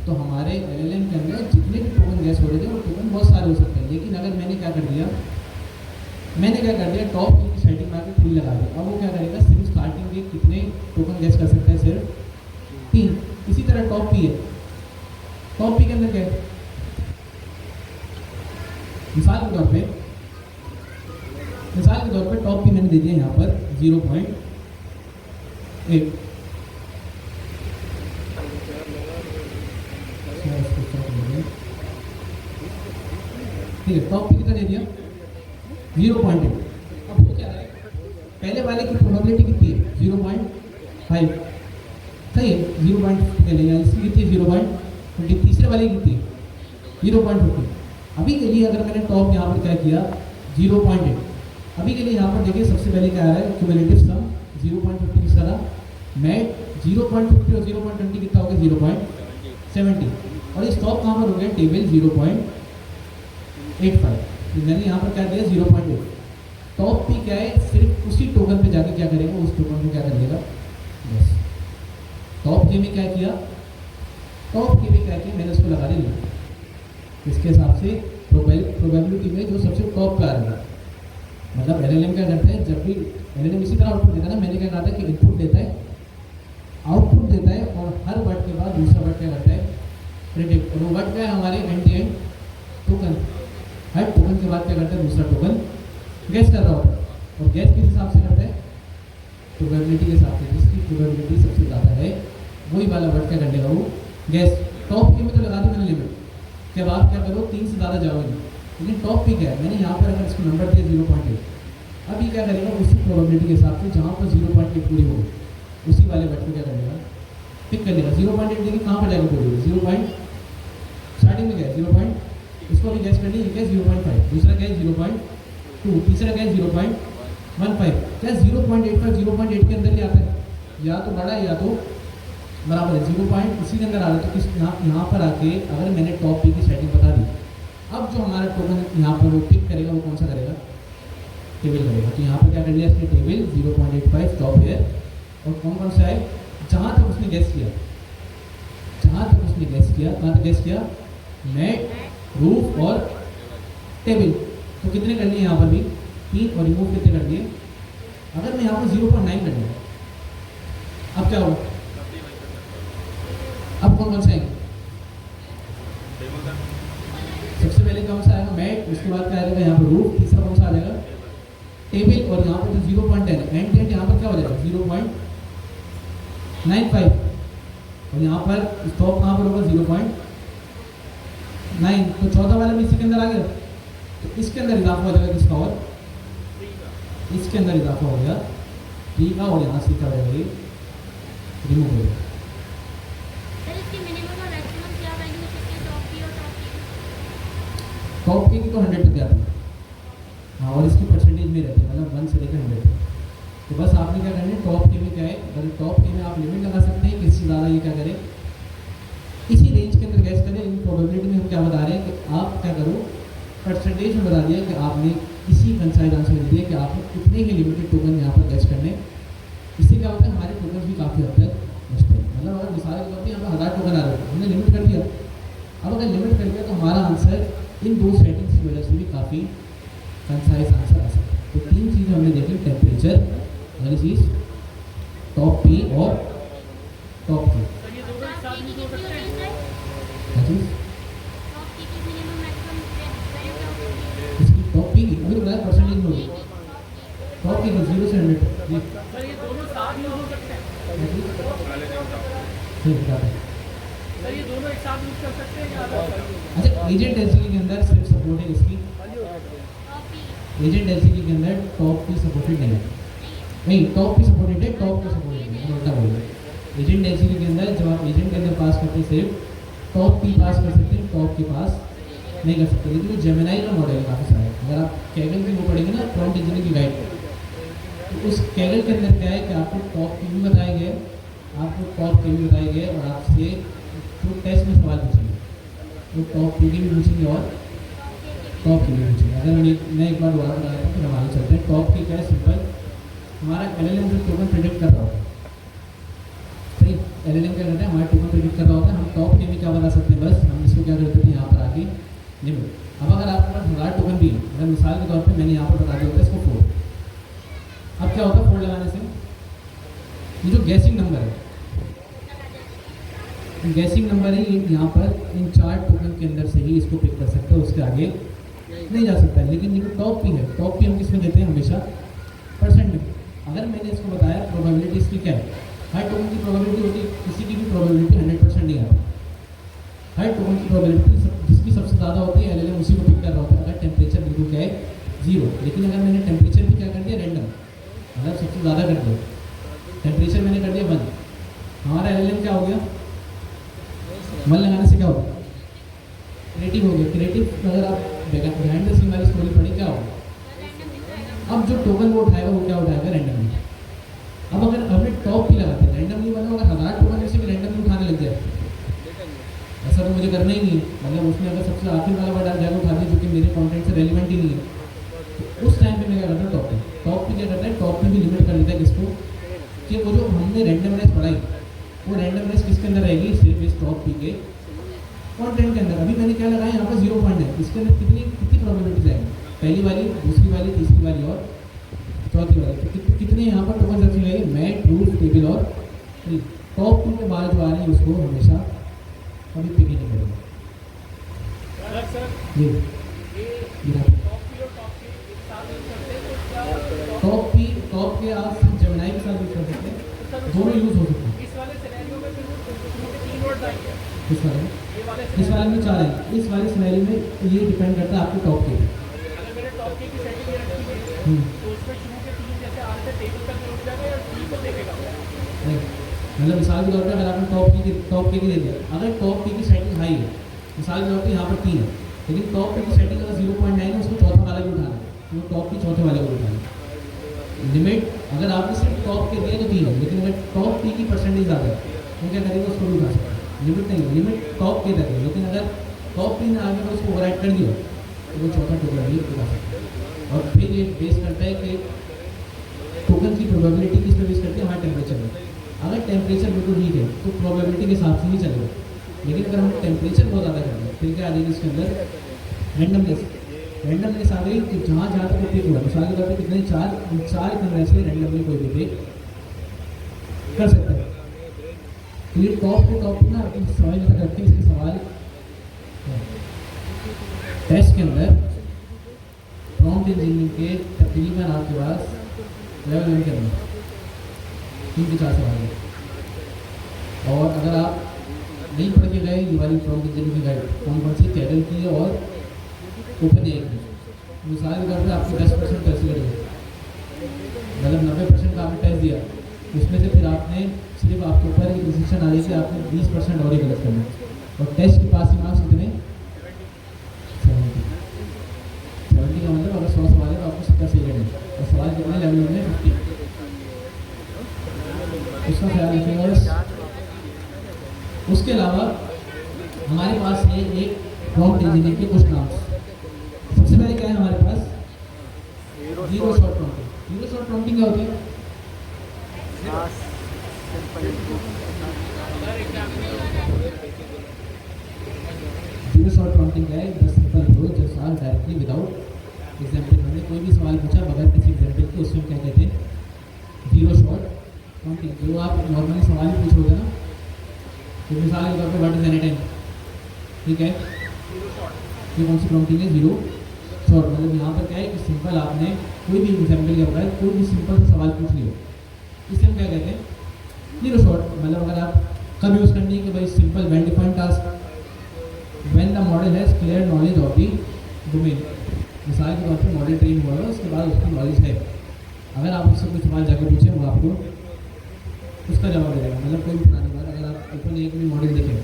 तो हमारे LLM के अंदर जितने भी टोकन गैस हो रहे थे वो टोकन बहुत सारे हो सकते हैं। लेकिन अगर मैंने क्या कर दिया, टॉप की सेटिंग में 3 लगा दिया। अब वो क्या करेगा, सिर्फ स्टार्टिंग के कितने टोकन गैस कर सकता है, सिर्फ 3। इसी तरह टॉप पी है, टॉप पी के अंदर क्या है, मिसाल के तौर पे टॉप पी मैंने दे दिया यहाँ पर 0.8। ठीक है, टॉप पी कितना दे दिया, 0.8। अब वो क्या है, पहले वाले की प्रोबेबिलिटी कितनी है, 0.5, सही है, 0.50 ले लिया। इसकी कितनी है, 0.20। तीसरे वाले की कितनी है, 0.50। अभी के लिए अगर मैंने टॉप यहाँ पर क्या किया, 0.8। अभी के लिए यहाँ पर देखिए सबसे पहले क्या आ रहा है, क्यूमुलेटिव सम 0.50 किसका था, मैट 0.50 और 0.20 कितना हो गया, 0.70। और ये स्टॉप कहाँ पर हो गया, टेबल 0.85। मैंने यहाँ पर क्या दिया, 0.8। टॉप पी क्या है, सिर्फ उसी टोकन पे जाके क्या करेगा, उस टोकन को क्या कर देगा, बस। टॉप के में क्या किया, मैंने उसको लगा दिया इसके हिसाब से प्रोबेबिलिटी में जो सबसे टॉप पे आ रहा है। मतलब LLM क्या करता है, जब भी LLM इसी तरह आउटपुट देता है ना, मैंने क्या कहा था कि इनपुट देता है, आउटपुट देता है, और हर वर्ड के बाद दूसरा वर्ड क्या करता है, प्रेडिक्ट। और वो वर्ड क्या है, हमारे एंड टू एंड टोकन। हर टोकन के बाद क्या करता है, दूसरा टोकन गैस कर रहा होता है। और गैस किस हिसाब से करता है, प्रोबेबिलिटी के हिसाब से। जिसकी प्रोबेबिलिटी सबसे ज़्यादा है वही वाला वर्ड क्या कर देगा, वो गैस। टॉप की में तो लगा दी मैंने लिमिट कि अब आप क्या करो, 3 से ज़्यादा जाओगे। लेकिन टॉप पे क्या है, मैंने यहाँ पर अगर इसको नंबर दिया 0.8, अब ये क्या करेगा, उसी प्रोबेबिलिटी के हिसाब से जहाँ पर 0.8 पूरी होगी उसी वाले वर्ड को क्या करेगा, पिक कर लेगा। 0.8 देखिए कहाँ पर जाएगा पूरी होगी, 0. स्टार्टिंग में क्या है, 0. इसको भी गैस करनी है, क्या 0.5। दूसरा क्या है, 0.2। तीसरा क्या है, 0.15। क्या 0.85 0.8 के अंदर ही आता है, या तो बड़ा है या तो बराबर है। 0. इसी के अंदर आ रहा है। तो किस यहाँ पर आके अगर मैंने टॉप पी की सेटिंग बता दी अब जो हमारा टोकन यहाँ पर वो पिक करेगा वो कौन सा करेगा, टेबल करेगा। तो यहाँ पर क्या कर लिया इसने, टेबल 0.85 टॉप हेयर, और कौन कौन सा है, जहाँ तक उसने गैस किया, जहाँ तक उसने गैस किया, कहाँ तक गैस किया, मैट, रूफ और टेबल। तो कितने कर लिए यहाँ पर भी, 3, और रिमूव कितने कर दिए। अगर मैं यहाँ पर 0.9 कर दिया, अब क्या होगा, अब कौन कौन सा आएंगे, सबसे पहले कौन सा आएगा, मैट, उसके बाद क्या आएगा यहाँ पर रूफ, तीसरा कौन सा आ जाएगा, टेबल, और यहाँ पर जो 0.10 एंड यहाँ पर क्या हो जाएगा 0.95, और यहाँ पर स्टॉप कहाँ पर होगा 0.9। तो चौथा वाला भी इसी के अंदर आ गया, तो इसके अंदर इजाफा हो जाएगा किसका, और इसके अंदर इजाफा हो गया 3 का, और यहाँ से क्या हो जाएगा ये रिमूव हो जाएगा। टॉप की तो 100 तक आती है, हाँ, और इसकी परसेंटेज में रहती है, मतलब 1 से लेकर 100 तक। तो बस आपने क्या करना है, टॉप के में क्या है, अगर टॉप के में आप लिमिट लगा सकते हैं कि इससे ज़्यादा ये क्या करे, इसी रेंज के अंदर गैस करें। लेकिन प्रोबेबिलिटी में हम क्या बता रहे हैं कि आप क्या करो, परसेंटेज में बता दिया कि आपने इसी कंसाइज आंसर दे दिया कि आपने कितने ही लिमिटेड टोकन यहाँ पर गैस करने। इससे क्या होता है, हमारे टोकन भी काफ़ी हद तक बचते हैं। मतलब अगर मिसाल के तौर पर यहाँ पर 1000 टोकन आ रहे हैं, हमने लिमिट कर दिया, अब अगर लिमिट कर दिया तो हमारा आंसर इन 2 सेटिंग्स की वजह से भी काफ़ी कंसाइज आंसर आ सकता है। तो 3 चीज़ें हमने देखी, टेम्परेचर, अगली चीज़ टॉप पी और टॉप की। इसकी टॉप पी की अभी बताया परसेंटेज में होगी, टॉप की 0 से 100 अच्छा, एजेंट डेंसिटी के अंदर सिर्फ सपोर्ट है इसकी, एजेंट डेंसिटी के अंदर टॉप की सपोर्टेड नहीं है, नहीं टॉप की सपोर्टेड है, टॉप की सपोर्टेड नहीं है, उल्टा बोल रहे हैं। एजेंट डेंसिटी के अंदर जब आप एजेंट के अंदर पास करते हैं सिर्फ टॉप की पास कर सकते हैं, टॉप के पास नहीं कर सकते। लेकिन वो जेमिनाई का मॉडल है काफ़ी सारा, अगर आप कैगल की वो पढ़ेंगे ना प्रॉम्प्ट इंजीनियरिंग की गाइड, तो उस कैगल के अंदर क्या है कि आपको टॉप की भी बताए गए, आपको टॉप के भी बताए गए, और आपसे जो टेस्ट में सवाल पूछेंगे तो टॉप की भी पूछेंगे और टॉप की भी पूछेंगे। अगर मैं एक बार दोबारा बता रहा हूँ, फिर हम आगे चलते हैं। टॉप की क्या है, सिंपल, हमारा LLM जो टोकन प्रेडिक्ट कर रहा होता है, सही, LLM क्या करता है, हमारा टोकन प्रेडिक्ट कर रहा होता है। हम टॉप के में क्या बता सकते हैं, बस हम इसको क्या करते थे यहाँ पर आके लिमिट। अब अगर आपके पास 1000 टोकन भी है, अगर मिसाल के तौर पर मैंने यहाँ पर बता दिया होता है इसको 4, अब क्या होता है 4 लगाने से, ये जो गैसिंग नंबर है, गैसिंग नंबर है, ये यहाँ पर इन 4 टोकन के अंदर से ही इसको पिक कर सकता है, उसके आगे नहीं जा सकता है। लेकिन ये जो टॉप पी है, टॉप पी हम किसमें देते हैं, हमेशा परसेंट में। अगर मैंने इसको बताया प्रोबेबिलिटी इसकी क्या है, हर टोकन की प्रोबेबिलिटी होती है, किसी की भी प्रोबेबिलिटी 100% नहीं आती, हर टोकन की प्रोबेबिलिटी जिसकी सबसे ज़्यादा होती है LLM उसी को पिक कर रहा होता है। अगर टेम्परेचर बिल्कुल क्या है 0, लेकिन अगर मैंने टेम्परेचर भी क्या कर दिया रैंडम, मतलब सबसे ज़्यादा कर दिया, टेम्परेचर मैंने कर दिया 1, हमारा LLM क्या हो गया, 1 लगाने से क्या होगा, क्रिएटिव हो गया। क्रिएटिव अगर आप बिहाइंड द सीन वाली स्टोरी पढ़ी क्या होगा, अब जो टोकन वो उठाएगा वो क्या उठाएगा, रैंडमली। अब अगर हमने टॉप की लगाते हैं, रैंडमली मतलब अगर 1000 टोकन में से भी रैंडमली उठाने लग जाए, ऐसा तो मुझे करना ही नहीं है, मतलब उसने अगर सबसे आखिर वाला वर्ड जाकर उठा दिया जो कि मेरे कॉन्टेंट से रेलिवेंट ही नहीं है, तो उस टाइम पे मैं क्या करता हूँ, टॉप पे क्या करता है, टॉप में भी लिमिट कर देता है किसको, कि वो जो हमने रैंडमनेस पढ़ाई वो रैंडमनेस किसके अंदर रहेगी, सिर्फ इस टॉप पी के कॉन्टेंट के अंदर। अभी मैंने क्या लगाया यहाँ पर 0.9, इसके अंदर कितनी प्रोबेबिलिटीज आएंगी, पहली वाली, दूसरी वाली, तीसरी वाली और चौथी वाली। तो कितने यहाँ पर टोकन रखे गए, मैट, रूफ, टेबल और ट्री। टॉप 2 के बाद जो आ रही है उसको हमेशा कभी पिक ही नहीं करेगा। टॉप के आप जेमिनाई के साथ यूज कर सकते हैं, दोनों यूज हो सकते हैं। इस वाले में 4 है, इस वाले सिनेरियो में ये डिपेंड करता है आपके टॉप के, मतलब मिसाल के तौर पर अगर आपने टॉप के दे दिया, अगर टॉप के की सेटिंग हाई है, मिसाल के तौर पर यहाँ पर 3 है, लेकिन टॉप के की सेटिंग अगर 0.9 है, उसको चौथा वाला भी उठाना है, तो टॉप की चौथे वाले को उठाना है। लिमिट अगर आपने सिर्फ टॉप के दिए तो 3 है, लेकिन अगर टॉप की परसेंटेज ज़्यादा है तो क्या करेगा, उसको भी उठा सकते हैं। लिमिट नहीं है, लिमिट टॉप के तक है, लेकिन अगर टॉप 3 आगे अगर उसको ओवरराइड कर दिया तो वो चौथा टोकन भी दिखा सकता है। और फिर ये बेस करता है कि टोकन की प्रोबेबिलिटी किस पे बेस करती है, हमारे टेम्परेचर में। अगर टेम्परेचर बिल्कुल ठीक है तो प्रोबेबिलिटी के हिसाब से ही चलेगा, लेकिन अगर हम टेम्परेचर बहुत ज़्यादा कर दें फिर क्या आ जाएगी इसके अंदर रैंडमनेस। रैंडमनेस आ गई कि जहाँ जहाँ तक पिक हुआ, मिसाल के तौर पर कितने चार कन्वेंशन रैंडमली कोई भी पिक कर सकता है। तो ये टॉप ना समझ में रखते हैं। इसके सवाल टेस्ट के अंदर प्रॉम्प्ट इंजीनियरिंग के तकरीबन आपके पास लेवल 1 के अंदर 3 से 4 सवाल है। और अगर आप नहीं पढ़ के गए ये वाली प्रॉम्प्ट इंजीनियरिंग गाइड कौन सी कैडल की है और ओपन ए की, मिसाल के तौर पर आपको 10% कंसिडर है, मतलब 90% का आपने टेस्ट दिया, उसमें से फिर आपने सिर्फ आपके ऊपर एक डिसीजन आ रही कि आपने 20% और ही गलत करना है। और टेस्ट के पास ही मार्क्स कितने 70 का मतलब अगर 100 सवाल है तो आपको 70 सही करना है। और सवाल कितने लेवल में 50, उसका ख्याल रखिएगा। उसके अलावा हमारे पास है एक प्रॉम्प्ट इंजीनियरिंग के कुछ नाम। सबसे पहले क्या है हमारे पास, zero shot prompting. Zero shot prompting क्या होती है? जीरो शॉट प्रॉम्प्टिंग क्या है? The simple approach just solve directly without example. हमने कोई भी सवाल पूछा बगैर किसी एग्जांपल के, उसमें क्या कहते हैं? Zero shot prompting. जो आप नॉर्मली सवाल पूछोगे ना, तो मिसाल के तौर पर व्हाट इज एनी टाइम, ठीक है, ये कौन सी प्रॉम्प्टिंग है? Zero shot. मतलब यहाँ पर क्या है कि सिंपल आपने कोई भी एग्जाम्पल के बगैर कोई भी सिंपल सा सवाल पूछ लिया, इसे हम क्या कहते हैं? Zero shot. मतलब अगर आप कब यूज़ करनी है कि भाई simple well defined task when the model has clear knowledge of the domain. मिसाल के तौर पर मॉडल ट्रेन हुआ है, उसके बाद उसकी नॉलेज है, अगर आप उससे कोई सवाल जाकर पूछें वो आपको उसका जवाब दे देगा। मतलब कोई भी पुरानी बात, अगर आप ओपन एक भी मॉडल देखें,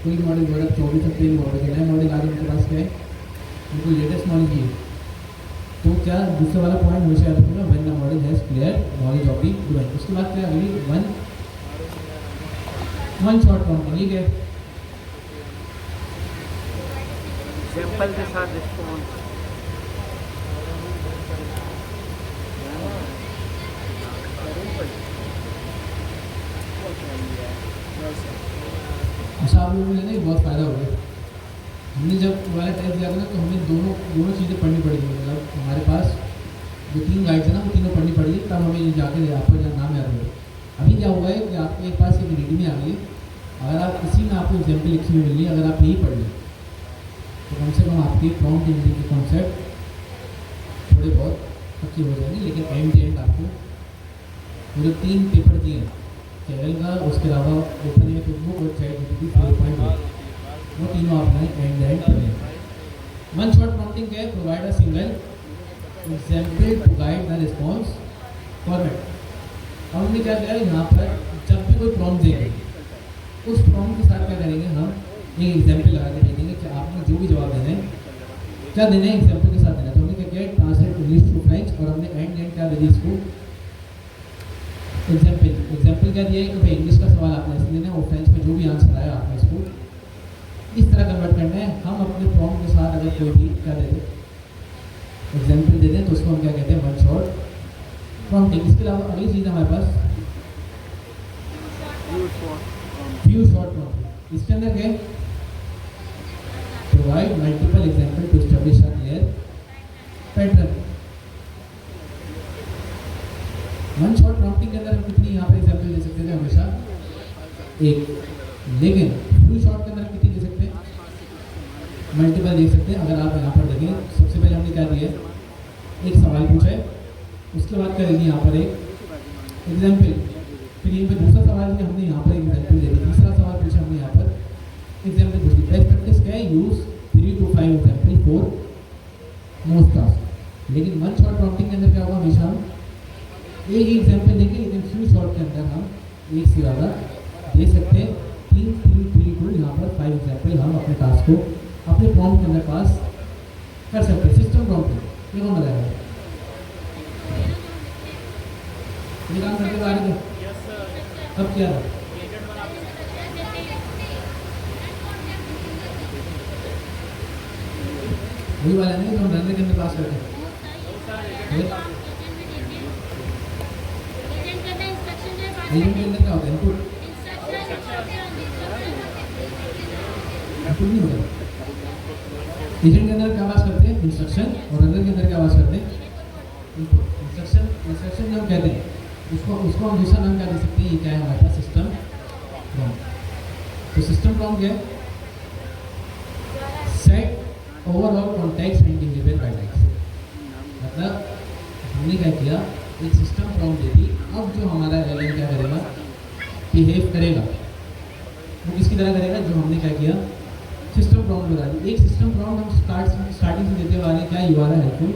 कोई मॉडल 2024 तक कोई मॉडल नया मॉडल आज उनके पास क्या है, उनको लेटेस्ट नॉलेज है, तो क्या दूसरे वाला पॉइंट हमेशा याद रखिएगा, when the model has clear knowledge of the domain. उसके बाद क्या अगली वन शॉट प्रॉम्प्टिंग। ये क्या है? सिंपल के साथ रिस्पॉन्स। अच्छा, आप लोगों को लेना बहुत फ़ायदा हो गया। हमने जब वाला टेस्ट दिया था ना, तो हमें दोनों चीज़ें पढ़नी पड़ेगी। मतलब हमारे पास जो 3 गाइड्स है ना, वो तीनों पढ़नी पड़ेगी, तब हमें जाके आपका जो नाम याद होगा। अभी क्या हुआ है कि आपके पास एक रीडिंग में आ गई, अगर आप इसी में आपको एग्जाम्पल लिखी हुई मिल रही है, अगर आप यही पढ़ लें तो कम से कम आपकी प्रॉम्प्ट इंजीनियरिंग के कॉन्सेप्ट थोड़े बहुत पक्के हो जाएंगे। लेकिन एंड आपको वो जो 3 पेपर दिए हैं कैरल का, उसके अलावा ओपन ए फेसबुक और ChatGPT 4.0, वो तीनों आपने एंड पढ़े। वन शॉट प्रॉम्प्टिंग क्या है? Provide a single example to guide the response format. अब हमने क्या किया है, यहाँ पर जब भी कोई प्रॉम्प्ट देंगे उस प्रॉम्प्ट के साथ क्या करेंगे, हम एक एग्जाम्पल लगा के देखेंगे कि आपने जो भी जवाब देना है क्या देना है, एग्जाम्पल के साथ देना है। तो हमने क्या किया, ट्रांसलेट इंग्लिश टू फ्रेंच, और हमने एंड क्या दे दी इसको, एग्जाम्पल क्या दिया है कि भाई इंग्लिश का सवाल आपने ऐसे देना है और फ्रेंच में जो भी आंसर आया आपने इसको इस तरह कन्वर्ट करना है। हम अपने प्रॉम्प्ट के साथ अगर कोई भी क्या दे दें, एग्जाम्पल दे दें, तो उसको हम क्या कहते हैं? One shot prompting. इसके अलावा अगली चीज़ हमारे पास फ्यू शॉट प्रॉम्प्टिंग। इसके अंदर क्या है? Provide multiple example to establish a clear pattern. One shot prompting के अंदर हम कितनी यहाँ पर एग्जाम्पल दे सकते थे? हमेशा एक। लेकिन फ्यू शॉट के अंदर कितनी दे सकते हैं? मल्टीपल दे सकते हैं। अगर आप यहाँ पर देखें, सबसे पहले हमने क्या दिया, एक सवाल पूछा है, उसके बाद क्या देंगे यहाँ पर एक एग्जाम्पल, फिर यहीं पर दूसरा सवाल भी हमने यहाँ पर एग्जाम्पल दे दी, तीसरा सवाल पूछा हमने यहाँ पर एग्जाम्पल पूछ दी। बेस्ट प्रैक्टिस क्या है? Use 3 to 5 example for most task. लेकिन वन शॉट प्रॉम्प्टिंग के अंदर क्या होगा, हमेशा हम एक ही एग्जाम्पल देंगे, लेकिन फ्यू शॉट के अंदर हम एक से ज़्यादा दे सकते हैं। 3 to यहाँ पर 5 एग्जाम्पल हम अपने टास्क को अपने प्रॉम्प्ट के अंदर पास कर सकते हैं। सिस्टम प्रॉम्प्टिंग ये कौन बताएगा? ये काम करके आ रहे थे, कब किया था? वही वाला नहीं जो हम रनर के अंदर पास करते हैं। एजेंट के अंदर क्या होता है? इनपुट नहीं होता। एजेंट के अंदर क्या पास करते हैं? इंस्ट्रक्शन। और रनर के अंदर क्या पास करते हैं? इनपुट। इंस्ट्रक्शन जो हम कहते हैं उसको हम दूसरा नाम क्या दे सकते हैं? ये क्या है हमारे पास? System prompt. तो सिस्टम प्रॉम्प्ट क्या है? Set overall context and deliver guidelines. मतलब हमने क्या किया, एक सिस्टम प्रॉम्प्ट दे दी। अब जो हमारा एलएम क्या करेगा, बिहेव करेगा, वो किसकी तरह करेगा? जो हमने क्या किया, सिस्टम प्रॉम्प्ट बता दी। एक सिस्टम प्रॉम्प्ट हम स्टार्टिंग से देते वाले क्या, यूआरएल हेल्पफुल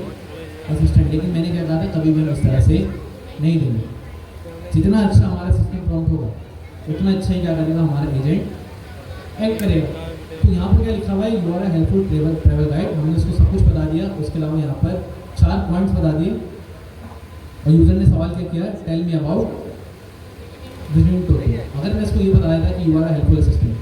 असिस्टेंट। लेकिन मैंने क्या कहा था, कभी भी हम इस तरह से नहीं देंगे। जितना अच्छा हमारा सिस्टम प्रॉम्प्ट होगा उतना अच्छा ही क्या करेगा, हमारा एजेंट एक्ट करेगा। तो यहाँ पर क्या लिखा हुआ है, यूआरएल हेल्पफुल ट्रैवल गाइड। हमने उसको सब कुछ बता दिया। उसके अलावा यहाँ पर 4 पॉइंट्स बता दिए। और यूज़र ने सवाल क्या किया, tell me about vision total. अगर मैं इसको ये बताया था कि यूआरएल हेल्पफुल असिस्टेंट,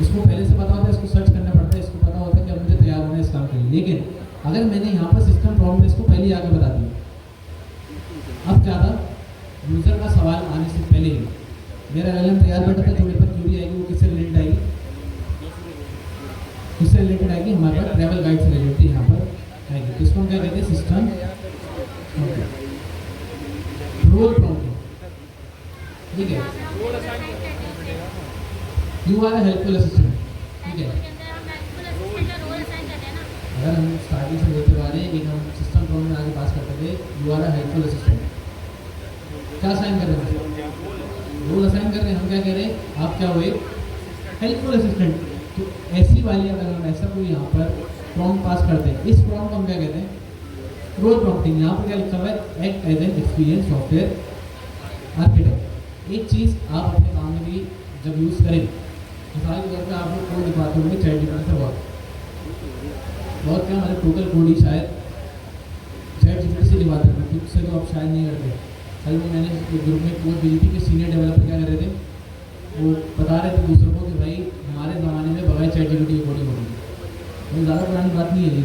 इसको पहले से पता होता है, इसको सर्च करना पड़ता है, इसको पता होता है कि अब मुझे तैयार होना है इस काम के लिए। लेकिन अगर मैंने यहाँ पर सिस्टम प्रॉब्लम इसको पहले ही आगे बता दिया, अब क्या था, यूज़र का सवाल आने से पहले ही मेरा एलएम तैयार बैठा था। जो मेरे पर क्यूरी आएगी वो किससे रिलेटेड आएगी? किससे रिलेटेड आएगी? हमारे पास ट्रैवल गाइड से रिलेटेड यहाँ पर आएगी। तो इसको हम क्या कहते हैं, सिस्टम रोल प्रॉम्प्टिंग। ठीक है, यूआरएल हेल्पफुल असिस्टेंट। ठीक है, अगर हम स्टार्टिंग से देते वाले एक हम सिस्टम प्रॉम्प्ट में आगे पास करते थे यूआरएल हेल्पफुल असिस्टेंट, क्या साइन कर रहे हैं? रोल असाइन कर रहे हैं। हम क्या कह रहे हैं, आप क्या हुए, हेल्पफुल असिस्टेंट। तो ऐसी वाली अगर हम ऐसा कोई यहाँ पर प्रॉम्प्ट पास करते हैं, इस प्रॉम्प्ट को हम क्या कहते हैं, रोल प्रॉम्प्टिंग। यहाँ पर क्या लिखा हुआ है, act as an experience software architect. एक चीज़ आप अपने काम में भी जब यूज़ करें, मिसाल के तौर पर आप लोग कोड लिखवाते होंगे चैटजीपीटी से बहुत क्या हमारे टोटल कोड ही शायद चैटजीपीटी से लिखवाते हैं, खुद से तो आप शायद नहीं करते। कल में मैंने एक ग्रुप में कोड भेजी थी कि सीनियर डेवलपर क्या कर रहे थे, वो बता रहे थे दूसरों को कि भाई हमारे ज़माने में बगैर चैटजीपीटी की कोडिंग होती थी। तो ज़्यादा पुरानी बात नहीं है, ये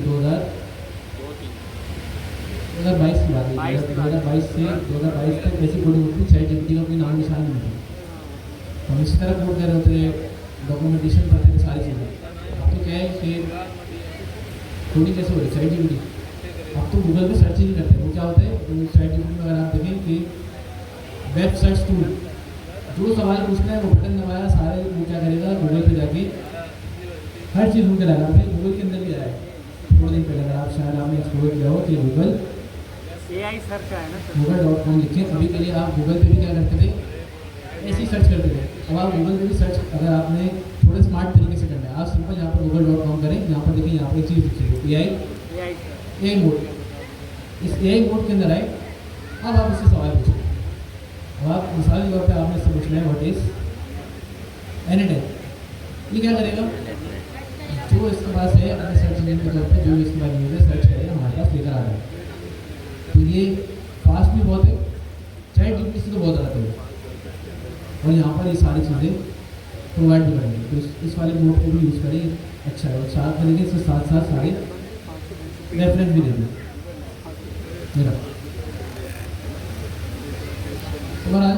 2022 की बात है। 2022 से 2022 तक ऐसी कोडिंग होती थी, चैटजीपीटी का कोई नाम निशान नहीं था। हम इसी तरह कोड कर रहे होते, डॉक्यूमेंटेशन करते थे, सारी चीज़ें। अब तो क्या है कि कोडिंग कैसे हो रही है, चैटजीपीटी। अब तो गूगल पे सर्च ही नहीं करते। वो क्या होता है, चैटजीपीटी में अगर आप देखें कि वेब सर्च टूल, जो सवाल पूछना है वो बटन दबाया, सारे वो क्या करेगा, गूगल पे जाके हर चीज़ ढूंढ के लाएगा। फिर गूगल के अंदर भी आया है थोड़े दिन पहले, अगर आप शायद आपने एक्सप्लोर किया हो कि गूगल AI सर्च है ना, google.com लिखे। अभी के लिए आप गूगल पे भी क्या करते थे, ऐसे ही सर्च करते थे। अब आप गूगल पे भी सर्च, अगर आपने थोड़े स्मार्ट तरीके से करना है, आप सिंपल यहाँ पर google.com करें। यहाँ पर देखिए, यहाँ पर एक चीज़ लिखी है AI मोड। इस AI मोड के अंदर आए। अब आप इससे सवाल पूछें। अब आप मिसाल के तौर पर आपने इससे पूछना है व्हाट इज एनीटाइम। ये क्या करेगा, जो इसके पास है अपने सर्च इंजन के तौर पर, जो इसके बाद यूजर सर्च करेगा हमारे पास लेकर आ रहा है। तो ये फास्ट भी बहुत है, चैटजीपीटी से तो बहुत ज़्यादा है। और यहाँ पर ये सारी चीज़ें प्रोवाइड भी करेंगे। तो इस वाले मोड को भी यूज़ करें, अच्छा है। और साथ करेंगे, इसके साथ साथ सारे रेफरेंस भी देंगे मेरा। ओवरऑल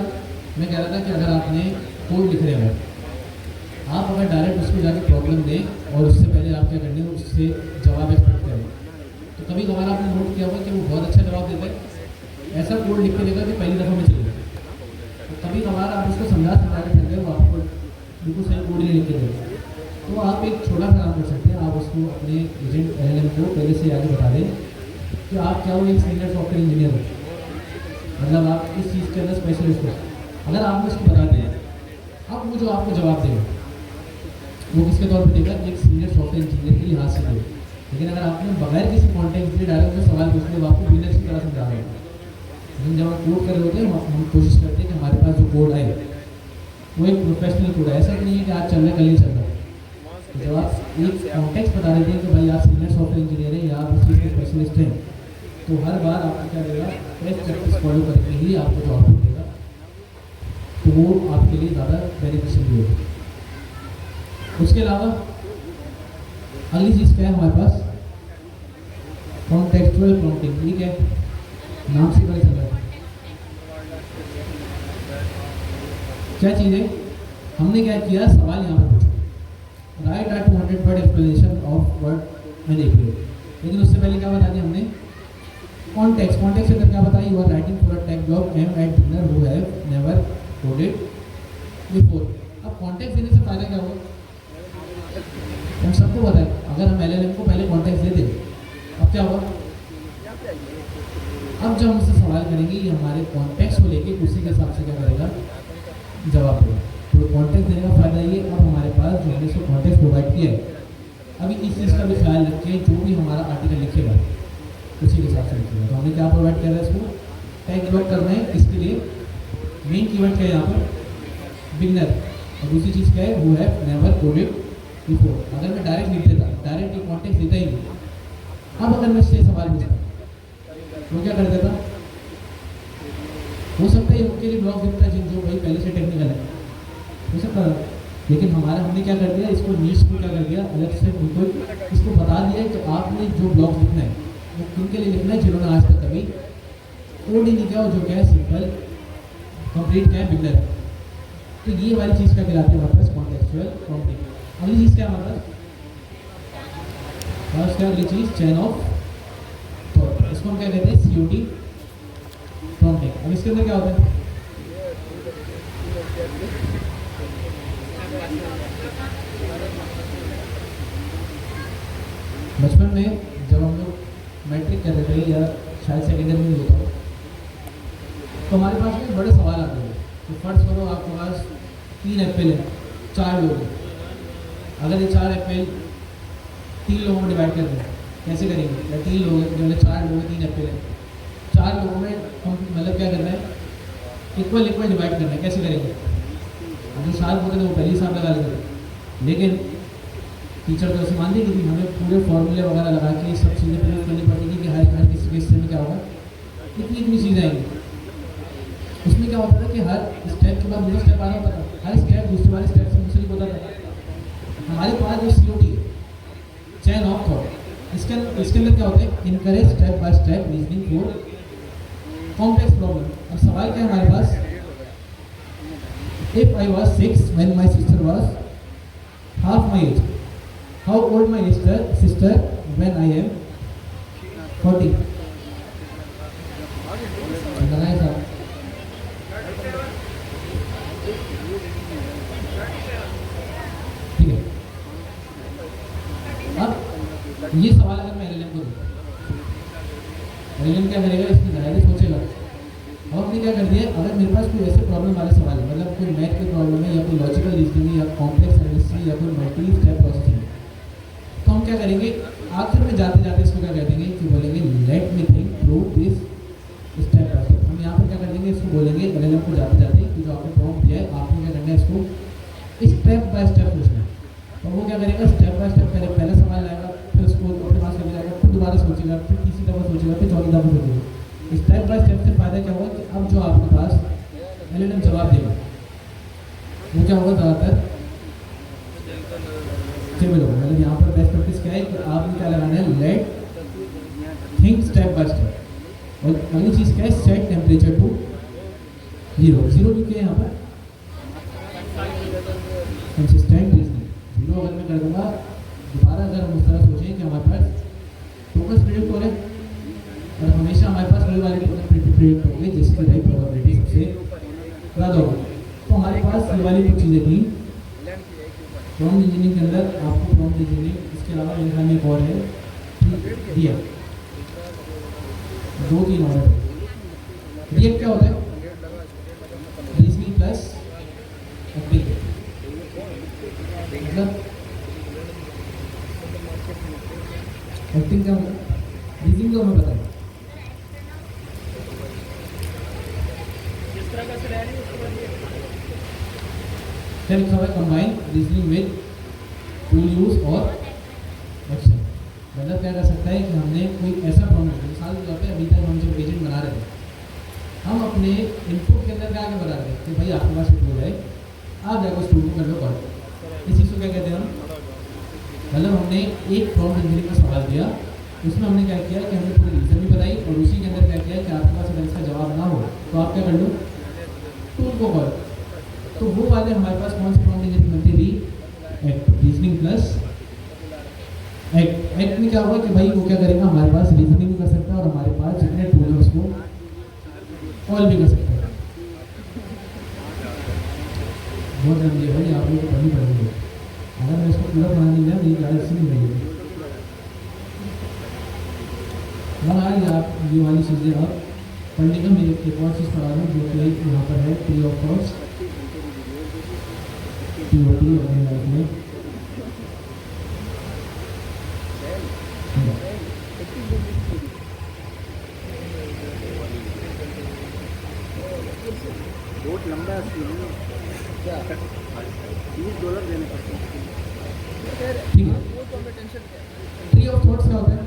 मैं कह रहा था कि अगर आपने कोड लिख रहे हो, आप अगर डायरेक्ट उसमें जाके प्रॉब्लम दें और उससे पहले आप क्या करने, उससे जवाब एक्सपेक्ट करें, तो कभी कभार आपने नोट किया होगा कि वो बहुत अच्छा जवाब देता है, ऐसा कोड लिख के देगा कि पहली दफ़ा में चलेगा। तो कभी कभार आप उसको समझा के फिर गए, वो आपको बिल्कुल सही कोड नहीं लिख के देगा। तो आप एक छोटा सा काम कर सकते हैं, आप उसको अपने एजेंट एलएलएम को पहले से आगे बता दें कि आप क्या हो, एक सीनियर सॉफ्टवेयर इंजीनियर हो, मतलब आप इस चीज़ के अंदर स्पेशलिस्ट हो। अगर आपने उसको बता दिया, अब वो जो आपको जवाब देगा वो किसके तौर पर देगा, एक सीनियर सॉफ्टवेयर इंजीनियर के लिहाज से देगा। लेकिन अगर आपने बगैर किसी कॉन्टेक्ट दिए डायरेक्ट में सवाल पूछ लिया, आपको बिजनेस की तरह समझा रहे हैं। लेकिन जब आप कोड कर रहे होते हैं, हम कोशिश करते हैं कि हमारे पास जो कोड आए वो एक प्रोफेशनल कोड है। ऐसा नहीं है कि आज चल रहा कल नहीं चल रहा। तो जब आप एक कॉन्टेक्स्ट बता देते हैं कि भाई आप सीनियर सॉफ्टवेयर इंजीनियर हैं या आप इस चीज़ के स्पेशलिस्ट हैं, तो हर बार आपको क्या देगा, बेस्ट प्रैक्टिस फॉलो करके ही आपको जॉब मिलेगा। तो वो आपके लिए ज़्यादा बेनिफिशियल भी होगा। उसके अलावा अगली चीज़ क्या है हमारे पास, कॉन्टेक्चुअल प्रॉम्प्टिंग। ठीक है, नाम से पता चल रहा है क्या चीज़ है। हमने क्या किया, सवाल यहाँ पर पूछा, write a 200 word explanation of word and APO. लेकिन उससे पहले क्या बता दिया हमने, कॉन्टेक्स्ट। कॉन्टेक्स्ट अगर क्या बताया, you are writing for a tech blog aimed at beginner who have never coded before. अब कॉन्टेक्स्ट देने से फायदा क्या होगा, हम सबको पता है, अगर हम एलएलएम को पहले कॉन्टेक्स्ट दे दें, अब क्या होगा, अब जब हमसे सवाल करेंगे ये हमारे कॉन्टेक्स्ट को लेके उसी के हिसाब से क्या करेगा, जवाब देगा। तो कॉन्टेक्स्ट देने का फायदा ये, अब हमारे पास जो हमने इसको कॉन्टेक्स्ट प्रोवाइड किया है, अभी इस चीज़ का भी ख्याल रखें, जो भी हमारा आर्टिकल लिखेगा उसी के हिसाब से लिखेगा। तो हमने क्या प्रोवाइड किया है, इसको टैग ब्लॉक करना है। इसके लिए मेन कीवर्ड क्या है यहाँ पर, बिगनर, और दूसरी चीज़ क्या है, who have never coded before. अगर मैं डायरेक्ट लिख देता, डायरेक्ट ये कॉन्टेक्स्ट देता ही नहीं, अब अगर मैं इससे सवाल पूछता तो क्या कर देता, हो सकता है उनके लिए ब्लॉग देता जिन जो भाई पहले से टेक्निकल है, हो सकता है। लेकिन हमने क्या कर दिया, इसको नीच को क्या कर दिया, अलग से उनको इसको बता दिया कि आपने जो ब्लॉग लिखना है वो किन के लिए लिखना है, जिन्होंने आज तक कभी कोड ही नहीं किया, और जो क्या है सिंपल कंप्लीट क्या है, बिगनर। तो ये वाली चीज़ क्या कहलाती है हमारे पास, कॉन्टेक्चुअल प्रॉम्प्टिंग। अगली चीज़ क्या है हमारे पास, क्या अगली चीज़, चेन ऑफ थॉट। इसको हम क्या कहते हैं, COT प्रॉम्प्टिंग। अब इसके अंदर क्या होता है, बचपन में जब हम लोग मैट्रिक कर रहे थे या शायद सेकेंडरी में होता हो, तो हमारे पास में बड़े सवाल आते हैं। तो फर्स्ट करो आपके पास 3 एप्पल है, 4 लोग हैं, अगर ये 4 एप्पल 3 लोगों में डिवाइड कर दें कैसे करेंगे, या 3 लोग हैं, जो 4 लोग हैं, 3 एप्पल है, 4 लोगों में हम मतलब क्या करना है, इक्वल डिवाइड करना है, कैसे करेंगे। जो साल होते थे वो पहले हिसाब लगा लेते, लेकिन टीचर तो ऐसे मान देगी कि हमें पूरे फॉर्मूले वगैरह लगा के सब चीज़ें प्रयोग करनी पड़ेगी कि हर किसी के हिस्से में क्या होगा, इतनी चीज़ें आएंगी। उसमें क्या होता था कि हर स्टेप के बाद दूसरा स्टेप आना होता था, हर स्टेप दूसरे वाले स्टेप से दूसरे होता था। हमारे पास जो COT चेन ऑफ थॉट, इसके अंदर क्या होता है, encourage step by step reasoning for complex problem. अब सवाल क्या है हमारे पास, if I was 6 when my sister was half my age, how old my sister when I am 40? लगाए साहब, ठीक है। अब ये सवाल अगर मैं एलएलएम को दूँ, एलएलएम क्या करेगा, इसकी ज़ाहिर सोचेगा। और हमने क्या कर दिया, अगर मेरे पास कोई ऐसे प्रॉब्लम वाले सवाल है, मतलब कोई मैथ की प्रॉब्लम है या कोई लॉजिकल रीजनिंग है या कॉम्प्लेक्स एनालिसिस या कोई मल्टी स्टेप प्रोसेसिंग है, तो हम क्या करेंगे, आखिर में जाते जाते इसको क्या कह देंगे कि बोलेंगे let me think through this step by step. हम यहाँ पर क्या कर देंगे, इसको बोलेंगे एलएलएम को जाते जाते कि जो आपने प्रॉम्प्ट दिया है, आपने क्या करना है, इसको स्टेप बाय स्टेप पूछना है। तो वो क्या करेगा, स्टेप बाय स्टेप करेगा, पहला सवाल लाएगा, फिर उसको अपने पास लेके जाएगा, फिर दोबारा सोचेगा, फिर तीसरी दफ़ा सोचेगा, फिर चौथी दफ़ा सोचेगा। स्टेप बाय स्टेप से फायदा क्या होगा कि अब जो आपके पास एलएलएम जवाब देगा वो क्या होगा, ज़्यादातर स्टेबल होगा। मतलब यहाँ पर बेस्ट प्रैक्टिस क्या है कि आपने क्या लगाना है, let think step by step. और अगली चीज़ क्या है, सेट टेम्परेचर टू 0 भी क्या है यहाँ पर, कंसिस्टेंट रीजनिंग। 0 अगर मैं कर दूँगा, दोबारा अगर हम उस तरह सोचें कि हमारे पास टोकन्स प्रेडिक्ट हो रहे हैं और हमेशा हमारे पास वही वाले टोकन प्रेडिक्ट होंगे जिसकी राइट प्रोबेबिलिटी सबसे ज़्यादा होगी। तो हमारे पास ये वाली कुछ चीज़ें थी प्रॉम्प्ट इंजीनियरिंग के अंदर। आपको प्रॉम्प्ट इंजीनियरिंग इसके अलावा मेरे ख्याल में एक और है DF, 2-3 और है। DF क्या होता है, रीजनिंग प्लस एक्टिंग, मतलब एक्टिंग क्या होता है, रीजनिंग तो हमें पता है, क्या लिखा हुआ है, combine reasoning with tool use और एक्शन। मतलब क्या कर सकता है कि हमने कोई ऐसा प्रॉब्लम, मिसाल के तौर पे अभी तक हम जब एजेंट बना रहे थे, हम अपने इनपुट के अंदर क्या आगे बढ़ा रहे थे कि भाई आपके पास टूल है, आप जाकर उस टूल को कर लो कॉल। इस चीज़ को क्या कहते हैं हम, मतलब हम हमने एक प्रॉम्प्ट इंजीनियरिंग का सवाल दिया, उसमें हमने क्या किया कि हमने पूरी रीज़न भी बताई और उसी के अंदर क्या किया कि आपके पास अगर इसका जवाब ना हो तो आप क्या कर लो, टूल को कॉल। तो वो वाले हमारे पास कौन सी प्रॉम्प्ट इंजीनियरिंग बनती थी, act, reasoning plus act. Act में क्या होगा कि भाई वो क्या करेगा, हमारे पास रीजनिंग भी कर सकता है और हमारे पास जितने टूल है उसको कॉल भी कर सकता है। बहुत जल्दी है भाई, आप लोग को पढ़नी पड़ेगी, अगर मैं इसको पूरा पढ़ा नहीं गया मेरी गाड़ी इससे नहीं रहेगी। वहाँ आइए आप ये वाली चीज़ें और पढ़ने का मेरे एक और चीज़ पढ़ा दूँ जो कि यहाँ पर है, फ्री ऑफ कॉस्ट TOT अपने लाइफ में। बहुत लंबा है क्या, $30 देने पड़ते हैं। ठीक है, फ्री ऑफ थॉट्स क्या होता है,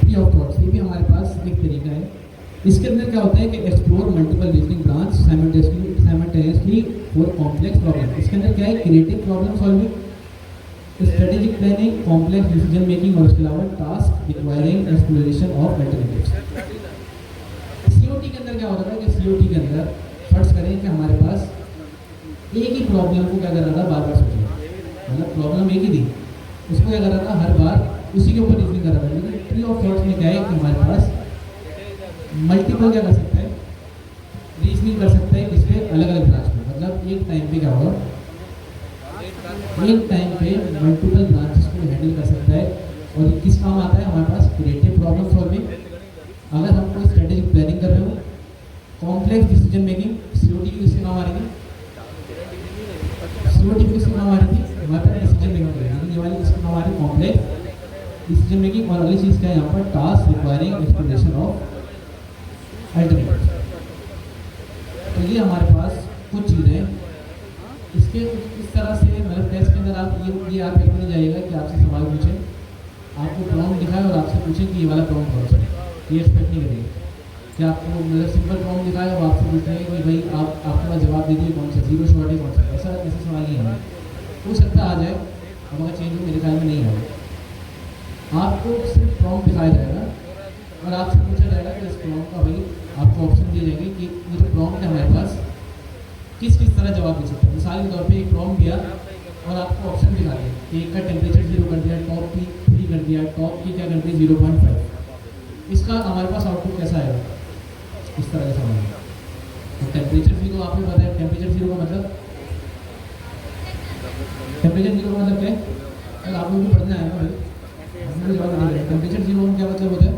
फ्री ऑफ थॉट्स ये भी हमारे पास एक तरीका है। इसके अंदर क्या होता है कि explore multiple reasoning branch simultaneously for complex problem. इसके अंदर क्या है, creative problem solving, strategic planning, complex decision making और उसके अलावा task requiring exploration of alternatives. COT के अंदर क्या होता है कि COT के अंदर फर्स्ट करें कि हमारे पास एक ही प्रॉब्लम को क्या कर रहा था, बार बार सोचना, मतलब प्रॉब्लम एक ही थी, उसको क्या कर रहा था, हर बार उसी के ऊपर रीजनिंग कर रहा था। लेकिन फ्री ऑफ थॉट्स में क्या है कि हमारे पास मल्टीपल क्या कर सकता है, रीजनिंग कर सकता है किसके, अलग अलग ब्रांच में। मतलब एक टाइम पे क्या होगा, एक टाइम पे मल्टीपल ब्रांचेस को हैंडल कर सकता है। और ये किस काम आता है, हमारे पास क्रिएटिव प्रॉब्लम सॉल्विंग, अगर हम कोई स्ट्रेटेजिक प्लानिंग कर रहे हो, कॉम्प्लेक्स डिसीजन मेकिंग, COT की किसके काम आ रही थी, COT की किसके काम आ रही थी, हमारे पास डिसीजन मेकिंग करेंगे, लेकिन ये वाली किसके काम आ रही है, कॉम्प्लेक्स डिसीजन मेकिंग। और अगली चीज़ क्या है यहाँ पर, task requiring exploration of alternatives. तो ये हमारे पास कुछ चीज़ें, इसके इस तरह से मतलब टेस्ट के अंदर आप ये आप एक नहीं जाइएगा कि आपसे सवाल पूछे, आपको प्रॉम्प्ट दिखाए और आपसे पूछे कि ये वाला प्रॉम्प्ट कौन सा है, ये एक्सपेक्ट नहीं करिए कि आपको मतलब सिंपल प्रॉम्प्ट दिखाए और आपसे पूछ रहे हैं कि भाई आप आपके पास जवाब दे दिए कौन सा, जीरो शॉर्ट है कौन सा, ऐसा सवाल नहीं है। हो सकता आ जाए, अब अगर चेंज हो मेरे ख्याल में नहीं आएगा। आपको सिर्फ प्रॉम्प्ट दिखाया जाएगा और आपसे पूछा जाएगा कि इस प्रॉम्प्ट का भाई आपको ऑप्शन दिए जाएंगे कि ये जो प्रॉम्प्ट है हमारे पास किस किस तरह जवाब दे सकते हैं। मिसाल के तौर पे एक प्रॉम्प्ट दिया और आपको ऑप्शन दिखा दिया कि एक का टेम्परेचर 0 कर दिया, टॉप की 3 कर दिया, टॉप की क्या कर दी 0.5। इसका हमारे पास आउटपुट कैसा आएगा, इस तरह का सवाल है। तो टेम्परेचर 0 आपने बताया, टेम्परेचर 0 का मतलब, टेम्परेचर 0 का मतलब क्या है, अगर आप लोगों को पढ़ना है ना भाई, आपको जवाब नहीं है। टेम्परेचर 0 का क्या मतलब होता है,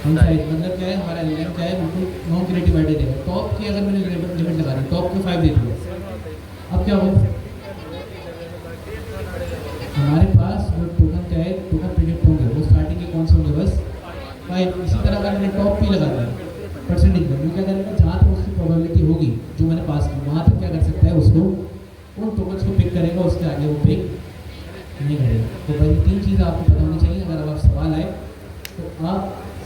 मतलब क्या है, हमारा एलिमेंट क्या है, बिल्कुल नॉन क्रिएटिव आइडिया देगा। टॉप की अगर मैंने लिमिट लगा दी, टॉप के 5 दे दिया, अब क्या होगा, हमारे पास जो टोकन क्या है, टोकन प्रिडिक्ट होंगे वो स्टार्टिंग के कौन से होंगे, बस 5। इसी तरह अगर मैंने टॉप भी लगा दिया परसेंटेज में, वो क्या करेगा, जहाँ तक उसकी प्रोबेबिलिटी होगी जो मैंने पास की, वहाँ तक क्या कर सकता है, उसको उन टोकन्स को पिक करेगा, उसके आगे वो पिक नहीं करेगा। तो भाई 3 चीज़ आपको पता होनी चाहिए। अगर आप सवाल आए तो आप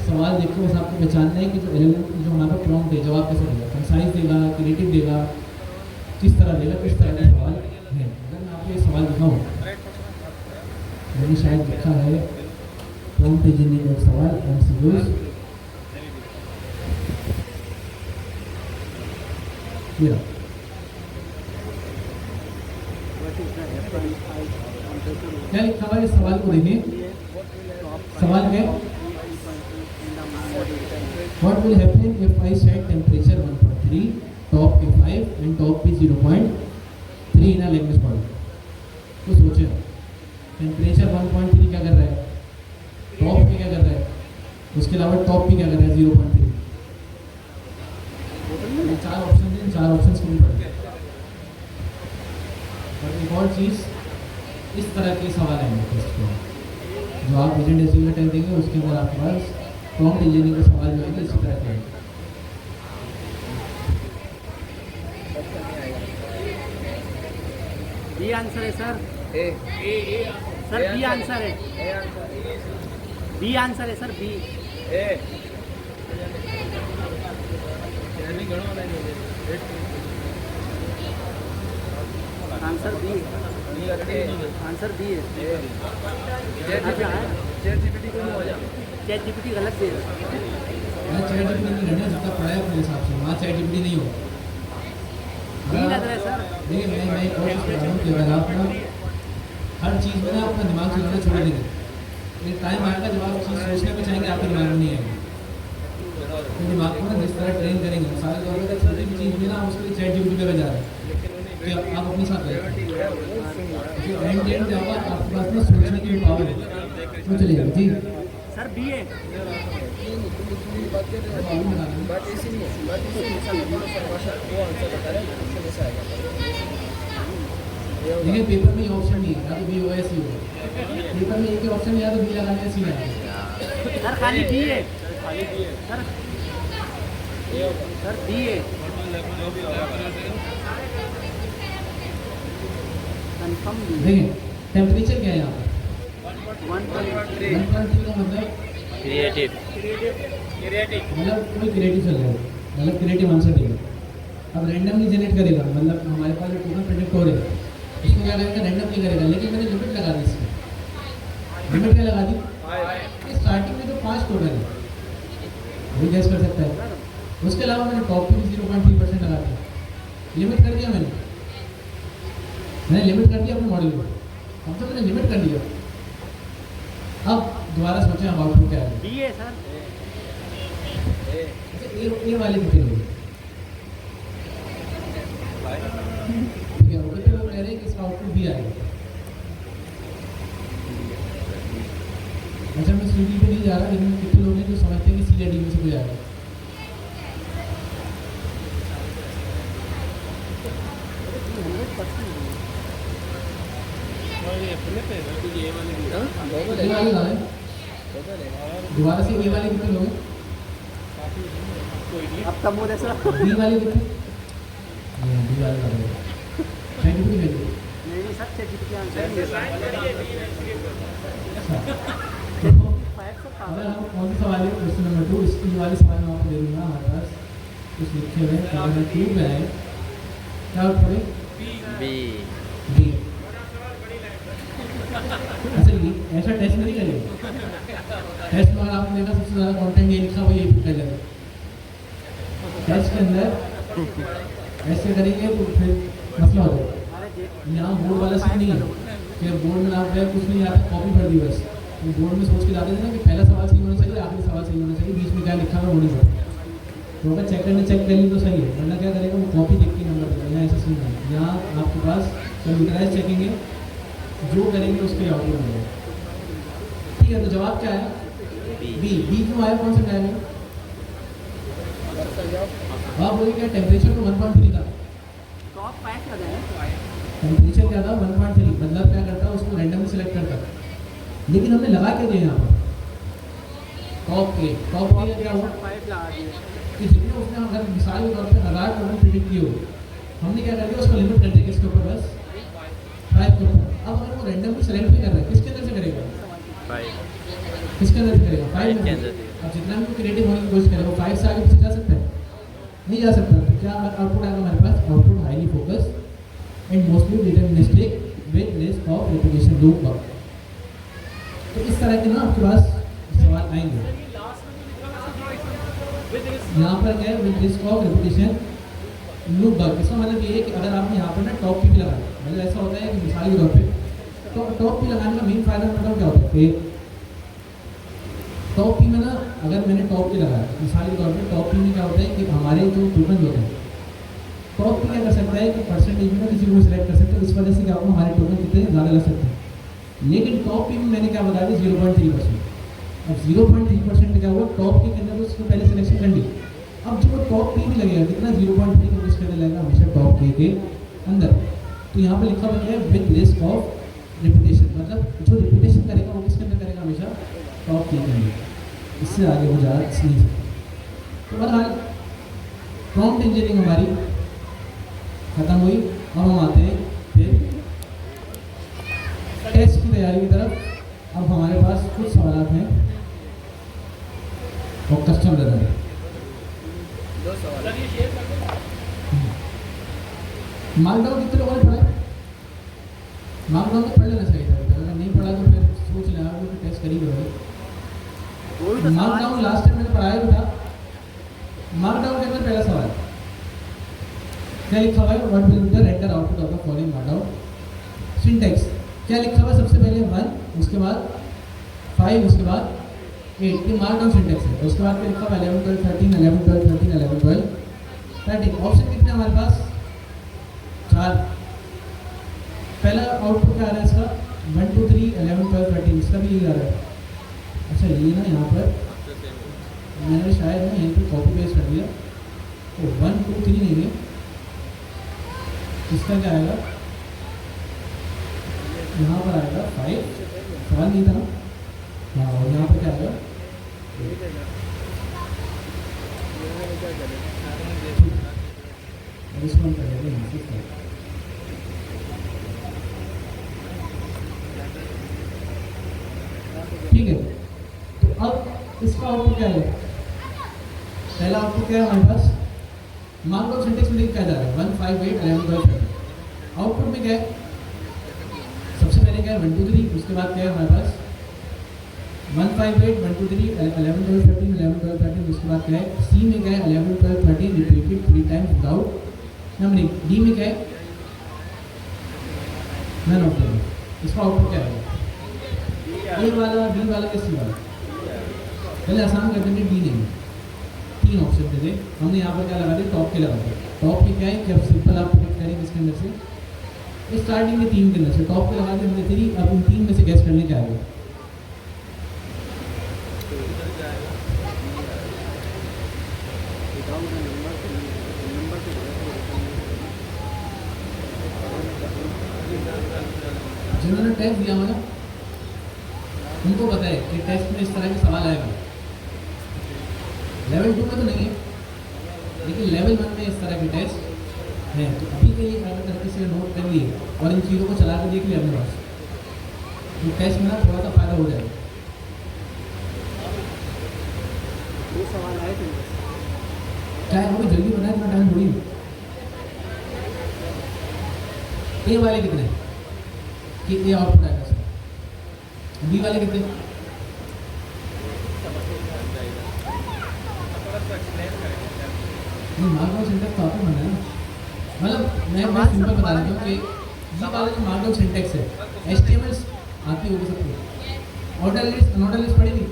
सवाल देख के बस आपको पहचानना है कि जो एलिमेंट जो हमारा प्रॉम्प्ट है, जवाब कैसे देगा, कंसाइज देगा, क्रिएटिव देगा, किस तरह देगा, किस तरह का सवाल है। अगर मैं आपको ये सवाल दिखाऊँ, मैंने शायद लिखा है प्रॉम्प्ट इंजीनियरिंग का सवाल MCQs, क्या लिखा हुआ है, इस सवाल को देखिए। सवाल क्या है, What will happen if I set temperature 1.3, top पे 5 and top पे 0.3 in a language model? तो सोचे टेम्परेचर 1.3 क्या कर रहा है, टॉप पे क्या कर रहा है, उसके अलावा टॉप पे क्या कर रहा है 0.3। ये 4 ऑप्शन हैं, 4 ऑप्शन को भी पढ़ेंगे। और एक और चीज़, इस तरह के सवाल आएंगे टेस्ट में, जो आप प्रेजेंटेशन का टेस्ट देंगे उसके अंदर आपके पास प्रॉम्प्ट इंजीनियरिंग के सवाल जो है इसी तरह के हैं। बी आंसर है सर, सर बी आंसर है, बी आंसर है sir, B. Answer B answer B है चैट जीपीटी गलत दे रहा है। मैं चैट जीपीटी में रहना जितना पढ़ा है अपने हिसाब से, वहाँ चैट जीपीटी नहीं हो। बी लग रहा है सर। देखिए मैं एक और चीज़ बता रहा हूँ कि अगर आप ना हर चीज़ में ना अपना दिमाग चलाना छोड़ देंगे, एक टाइम आएगा जब आप चीज़ सोचने पे चाहेंगे आपके दिमाग में नहीं आएगी। तो दिमाग को ना जिस तरह ट्रेन करेंगे, सारे लोगों का छोटी भी चीज़ में ना उसके लिए चैट जीपीटी पे जा रहे हैं कि आप अपने साथ रहे एंड एंड जाओगा आपके पास ना सोचने की पावर है तो चलेगा जी। सर बी है। देखिए पेपर में ये ऑप्शन नहीं है, या तो बी हो या सी हो। पेपर में एक ही ऑप्शन है, या तो बी लगाना है सी लगाना है। सर खाली बी है सर। सर बी है कंफर्म बी। देखिए टेम्परेचर क्या है यहाँ पर 1.3 1.3 का मतलब क्रिएटिव मतलब कोई क्रिएटिव चल रहा है, मतलब क्रिएटिव आंसर देगा। अब रैंडमली जनरेट करेगा, मतलब हमारे पास जो टोकन प्रेडिक्ट हो रहे हैं इसको क्या करेगा, रैंडमली करेगा। लेकिन मैंने लिमिट लगा दी इसमें। लिमिट क्या लगा दी? स्टार्टिंग में तो 5 टोकन है, वही गैस कर सकता है। उसके अलावा मैंने टॉप पे भी 0.3% लगा दिया। लिमिट कर दिया मैंने लिमिट कर दिया अपने मॉडल को। अब तो मैंने लिमिट कर दिया। अब दोबारा सोचें अब आउटपुट क्या है। बी है सर। ए वाले कितने लोग ठीक है, कितने लोग कह रहे हैं कि इसका आउटपुट भी आएगा। अच्छा मैं सी डी पे नहीं जा रहा, लेकिन कितने लोग हैं जो समझते हैं कि सी या डी में से कोई आएगा। दोबारा से ए वाले कितने लोग हैं? अब कम हो रहा है सर। बी वाले कितने? बी वाले का साइंटिफिक वैल्यू। नहीं सर चैट जीपीटी आंसर है। तो अगर हम कौन सा सवाल है क्वेश्चन नंबर 2, इसकी वाले सवाल में आपको दे दूँगा। हमारे पास कुछ लिखे हुए हैं, नंबर 2 पे है क्या पढ़े? B B. अच्छा ये ऐसा टेस्ट नहीं करेगा। टेस्ट में अगर आपने देखा सबसे ज़्यादा कंटेंट ये लिखा हुआ ये कर जाएगा। टेस्ट के अंदर ऐसे करेंगे तो फिर मसला हो जाएगा। यहाँ बोर्ड वाला सीन नहीं है कि बोर्ड में आप गए कुछ नहीं आता, कॉपी कर दी बस। तो बोर्ड में सोच के लाते थे ना कि पहला सवाल सही होना चाहिए, आखिरी सवाल सही होना चाहिए, बीच में क्या लिखा है वो नहीं पता। तो अगर चेक करने चेक कर ली तो सही है, वरना क्या करेगा वो कॉपी देख के नंबर देगा। यहाँ ऐसा सीन है, यहाँ आपके पास कंप्यूटराइज चेकिंग है, जो करेंगे उसके आउटपुट मिलेगा। ठीक है, तो जवाब क्या है? बी। बी क्यों आया, कौन सा टाइम है? आप बोलिए क्या टेम्परेचर तो 1.3 था। टॉप 5 लगाए। टेम्परेचर क्या था 1.3, मतलब क्या करता है उसको रैंडमली सेलेक्ट करता है। लेकिन हमने लगा के दिया यहाँ पर टॉप के क्या हुआ 5 लगा दिए कि जितने उसने अगर मिसाल के तौर पर 1000 टोकन प्रिडिक्ट किए हो, हमने क्या कर दिया उसको लिमिट कर दिया किसके ऊपर, बस 5 के ऊपर। अब अगर वो रैंडमली सेलेक्ट भी कर रहा है किसके अंदर से करेगा, 5 किसके अंदर से करेगा 5 के में। अंदर। अब जितना भी क्रिएटिव होने की कोशिश करे वो 5 से आगे पीछे जा सकता है, नहीं जा सकता। तो क्या आउटपुट आएगा हमारे पास? Output highly focus and mostly deterministic with risk of repetition loop. तो इस तरह के ना आपके पास सवाल आएंगे। यहाँ पर क्या है, with risk of repetition loop bug. इसका मतलब ये है कि अगर आपने यहाँ पर ना टॉप की भी लगाया, मतलब ऐसा होता है कि मिसाल के तौर पे तो टॉप की लगाने का मेन फायदा मतलब क्या होता है कि टॉप की में ना अगर मैंने टॉप की लगाया, मिसाल के तौर पे टॉप की में क्या होता है कि हमारे जो टोकन होते हैं, टॉप की क्या कर सकता है कि परसेंटेज में ना किसी को सिलेक्ट कर सकते हैं, इस वजह से क्या होगा हमारे टोकन कितने ज़्यादा लग सकते हैं। लेकिन टॉप की में मैंने क्या बताया 0.3%। अब 0.3% क्या हुआ, टॉप के अंदर उसको पहले सिलेक्शन कर ली। अब जो टॉप पी भी लगेगा कितना 0.3 का उसके अंदर लगेगा हमेशा टॉप के अंदर। तो यहाँ पे लिखा हुआ है विद रिस्क ऑफ रिपीटेशन, मतलब जो रिपीटेशन करेगा वो किसके अंदर करेगा, हमेशा टॉप के अंदर। इससे आगे वो जा नहीं सकता। तो बहरहाल प्रॉम्प्ट इंजीनियरिंग हमारी खत्म हुई। अब हम आते हैं फिर टेस्ट की तैयारी की तरफ। अब हमारे पास कुछ सवाल हैं और कस्टम रनर। मार्कडाउन कितने लोगों ने पढ़ा है? मार्कडाउन तो पढ़ लेना चाहिए था, अगर नहीं पढ़ा तो फिर सोच लें आप लोग टेस्ट करी करोगे। वही तो मार्कडाउन लास्ट टाइम मैंने पढ़ाया भी था। मार्कडाउन के अंदर पहला सवाल क्या लिखा हुआ है, what will be the render output of the following markdown syntax. क्या लिखा हुआ है सबसे पहले 1, उसके बाद 5, उसके बाद 8, ये मार्कडाउन सिंटैक्स है। उसके बाद क्या लिखा हुआ है 11 12 13 11 12 13 11 12 13। ऑप्शन कितने हमारे पास 4। पहला आउटपुट क्या आ रहा है इसका 1 2 3 11 12 13, इसका भी यही आ रहा है। अच्छा ये ना यहाँ पर मैंने शायद ना यहीं पे कॉपी पेस्ट कर दिया, तो 1 2 3 नहीं है, इसका क्या आएगा यहाँ पर आएगा 5, सवाल नहीं था ना। हाँ और यहाँ पर क्या आएगा, रिस्पॉन्ड कर देते हैं इसका। ठीक है, तो अब इसका आउटपुट क्या है, पहला आउटपुट क्या है हमारे पास मार्कडाउन सिंटैक्स में क्या जा रहा है 1 5 8 11 12 13। आउटपुट में क्या है, सबसे पहले क्या है 1 2 3, उसके बाद क्या है हमारे पास 1 5 8 1 2 3 11 12 13 11 12 13, उसके बाद क्या है सी में क्या है 11 12 13 repeated 3 times without numbering. D में क्या है नन ऑफ देम। इसका आउटपुट क्या है ए वाला, बी वाला या सी वाला। पहले आसान कर देंगे, डी नहीं, 3 ऑप्शन थे हमने यहाँ पर क्या लगा दिया टॉप के लगा दिया। टॉप के क्या है कि अब सिंपल आप प्रिडिक्ट करेंगे इसके अंदर से, स्टार्टिंग में 3 के अंदर से टॉप पे लगा दिया हमने 3। अब इन 3 में से गैस करने क्या आएगा, जिन्होंने टेस्ट दिया हुआ ना उनको पता है कि टेस्ट में इस तरह के सवाल आएगा। लेवल 2 में तो नहीं है, लेकिन लेवल 1 में इस तरह के टेस्ट हैं। तो अभी के लिए अगर तरीके से नोट कर लिए और इन चीज़ों को चला कर देख लिया अपने पास, तो टेस्ट में ना थोड़ा सा फायदा हो जाएगा। वो सवाल आए थे चाहे वो भी जल्दी बनाए, इतना टाइम थोड़ी। ए वाले कितने कि ए आउटपुट आएगा सर, बी वाले कितने, नहीं मार्कडाउन सिंटैक्स तो आपको बनना है ना। मतलब मैं सिंपल बता देता हूँ कि ये वाला जो मार्कडाउन सिंटैक्स है HTML आती होगी सबको, ऑर्डर लिस्ट अनऑर्डर लिस्ट पढ़ेगी।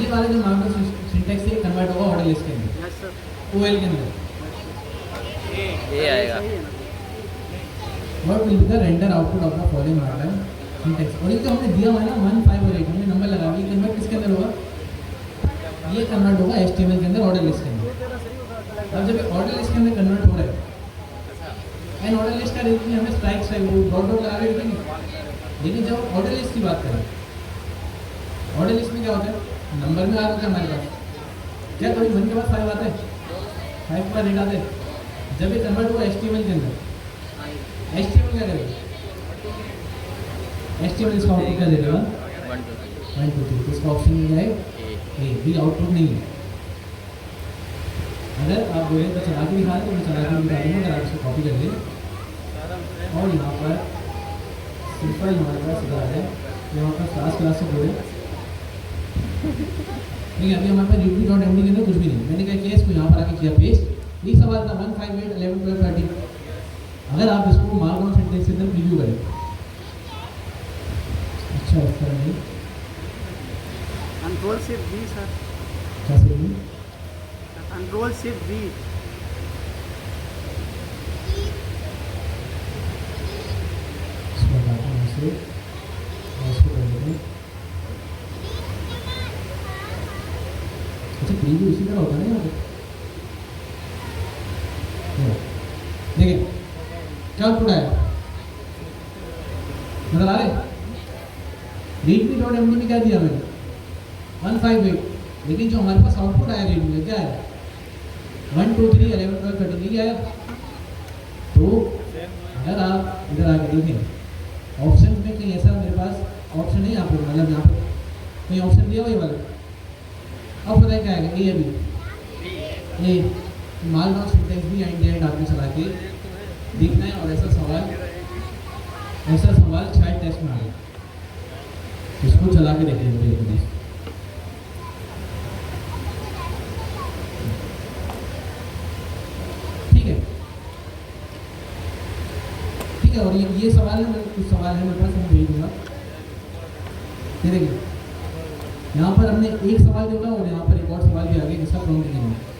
ये वाला जो मार्कडाउन सिंटैक्स है कन्वर्ट होगा ऑर्डर लिस्ट के अंदर, OL के अंदर। ये आएगा what will be the render output of the following markdown syntax. और ये जो हमने दिया हुआ है ना 1 5 और 8 हमने नंबर लगा दिए, कन्वर्ट किसके अंदर होगा, ये कन्वर्ट होगा HTML के अंदर ऑर्डर लिस्ट के अंदर। अब जब ऑर्डर लिस्ट के अंदर कन्वर्ट हो रहा है एंड ऑर्डर लिस्ट का देखिए हमें स्ट्राइक वो डॉट डॉट लगा के देखेंगे। लेकिन जब ऑर्डर लिस्ट की बात करें, ऑर्डर लिस्ट में क्या होता है नंबर में आ रहा है हमारे पास, क्या कभी 1 के बाद 5 आता है, 5 के बाद 8 आता है। जब ये कन्वर्ट हुआ HTML के अंदर, HTML क्या करेगा, HTML इसका आउटपुट क्या देगा 1 2 3। इसका ऑप्शन में क्या है ए, बी आउटपुट नहीं है। अगर आप बोले तो चला के दिखा तो मैं चला के दिखा दूँगा, अगर आप इसको कॉपी कर लें। और यहाँ पर सिंपल हमारे पास सुधार है, यहाँ पर क्लास से बोले नहीं, अभी हमारे पास यूपी डॉट एमडी के अंदर कुछ भी नहीं। मैंने क्या किया इसको यहाँ पर आके किया पेस्ट। यही सवाल था 1 5 8 11 12 13। अगर आप इसको मार्कडाउन सिंटैक्स के अंदर प्रीव्यू करें, अच्छा इस तरह नहीं, कंट्रोल शिफ्ट V सर, कैसे नहीं, कंट्रोल शिफ्ट V। इसको हटाते हैं ऐसे और इसको कर देते हैं। अच्छा प्रीव्यू इसी तरह होता है ना यहाँ पे, देखिए क्या आउटपुट आया नजर आ रहे। रीडमी डॉट एमडी में क्या दिया मैंने 1 5 8, लेकिन जो हमारे पास आउटपुट आया रीडमी में क्या आया 1 2 3 11 12 13 ये आया। तो अगर आप इधर आके देखें ऑप्शन में कहीं ऐसा मेरे पास ऑप्शन नहीं, आप मतलब यहाँ पर कहीं ऑप्शन दिया हुआ ये वाला, अब बताए क्या आएगा ए या बी। ए मार्कडाउन सिंटैक्स भी एंड एंड आपने चला के देखना है और ऐसा सवाल ऐसा सवाल शायद टेस्ट में आ गया, इसको चला के देखिए मुझे प्लीज। ठीक है, ठीक है। और ये सवाल है, मेरे कुछ सवाल है मेरे पास, मैं भेज दूंगा। ये देखिए, यहाँ पर हमने एक सवाल जोड़ा और यहाँ पर एक और सवाल भी आ गया, इसका प्रॉब्लम नहीं है।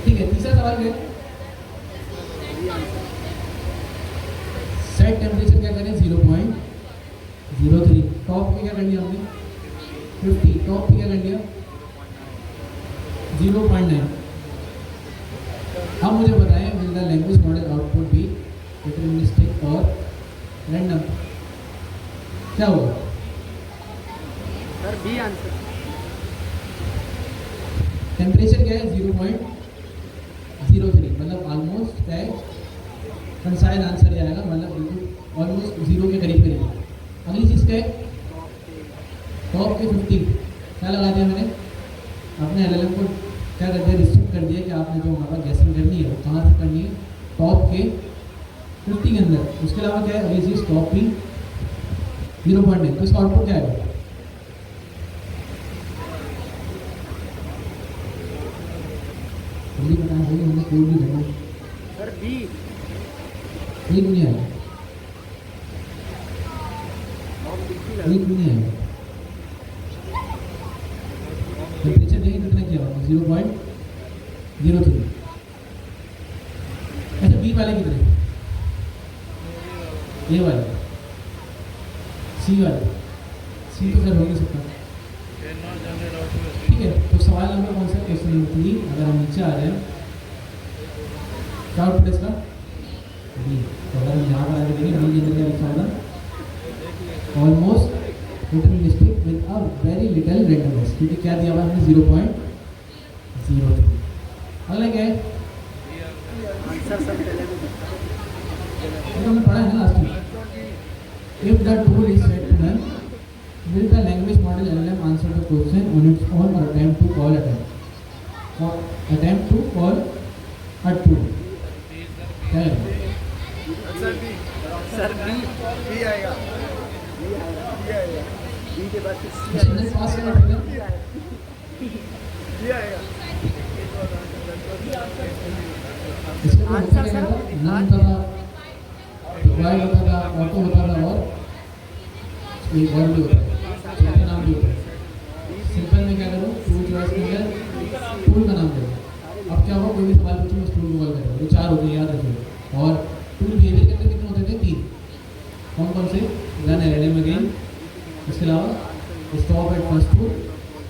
ठीक है, तीसरा सवाल क्या है? सेट टेम्परेचर क्या करें? 0.03। टॉप पे क्या कर लिया हमने? 50। टॉप पे क्या कर लिया? 0.9। अब मुझे बताएं, will the language model output be deterministic और रैंडम? क्या होगा सर? B answer. टेम्परेचर क्या है? 0.03, मतलब ऑलमोस्ट क्या है, कंसाइड आंसर आएगा, मतलब बिल्कुल ऑलमोस्ट 0 के करीब करीब। अगली चीज़ क्या है? टॉप के 50। क्या लगा दिया मैंने? अपने एलएलएम को क्या कर दिया? रिस्ट्रिक्ट कर दिया कि आपने जो हमारा गैसिंग करनी है वो कहाँ से करनी है? टॉप के 50 के अंदर। उसके अलावा क्या है? अगली चीज़ टॉप की 0.9। तो इसका आउटपुट क्या है? जल्दी बताएं, होगी हमने कोड भी भरना। Sir B. एक नहीं आएगा, एक नहीं आएगा। टेम्परेचर देखिए कितना किया होगा? 0.03। अच्छा, बी वाले कितने? ए वाले, सी वाले? सी तो सर हो नहीं सकता। ठीक है, तो सवाल नंबर कौन सा? Question number 3। अगर हम नीचे आ रहे हैं, क्या आउटपुट है इसका? बी। तो अगर हम यहाँ पर आगे देखें, बी के अंदर क्या लिखा होगा? Almost deterministic with a very little randomness, क्योंकि क्या दिया हुआ हमने? 0.03। अगला क्या है? आंसर सर पहले भी तो हमने पढ़ा है ना लास्ट में। If the tool is set to run, will the language model LLM answer the question on its own or attempt to call a tool? क्या है? Sir B. बी आएगा। बी के बाद इसमें पास करना पड़ेगा। बी आएगा। इसका तो आंसर होता सर? था, नन होता था, रिक्वायर्ड होता था, ऑटो होता था, और एक और भी होता है, चौथा नाम भी होता है। सिंपल में क्या करो? टूल चॉइस के अंदर टूल का नाम दे दो। अब क्या होगा? कोई भी सवाल पूछो, उस टूल को कॉल करेगा। ये 4 होते हैं, याद रखिए। और टूल बिहेवियर के अंदर कितने होते थे? 3। कौन कौन से? रन एलएलएम अगेन, इसके अलावा स्टॉप एट फर्स्ट टूल,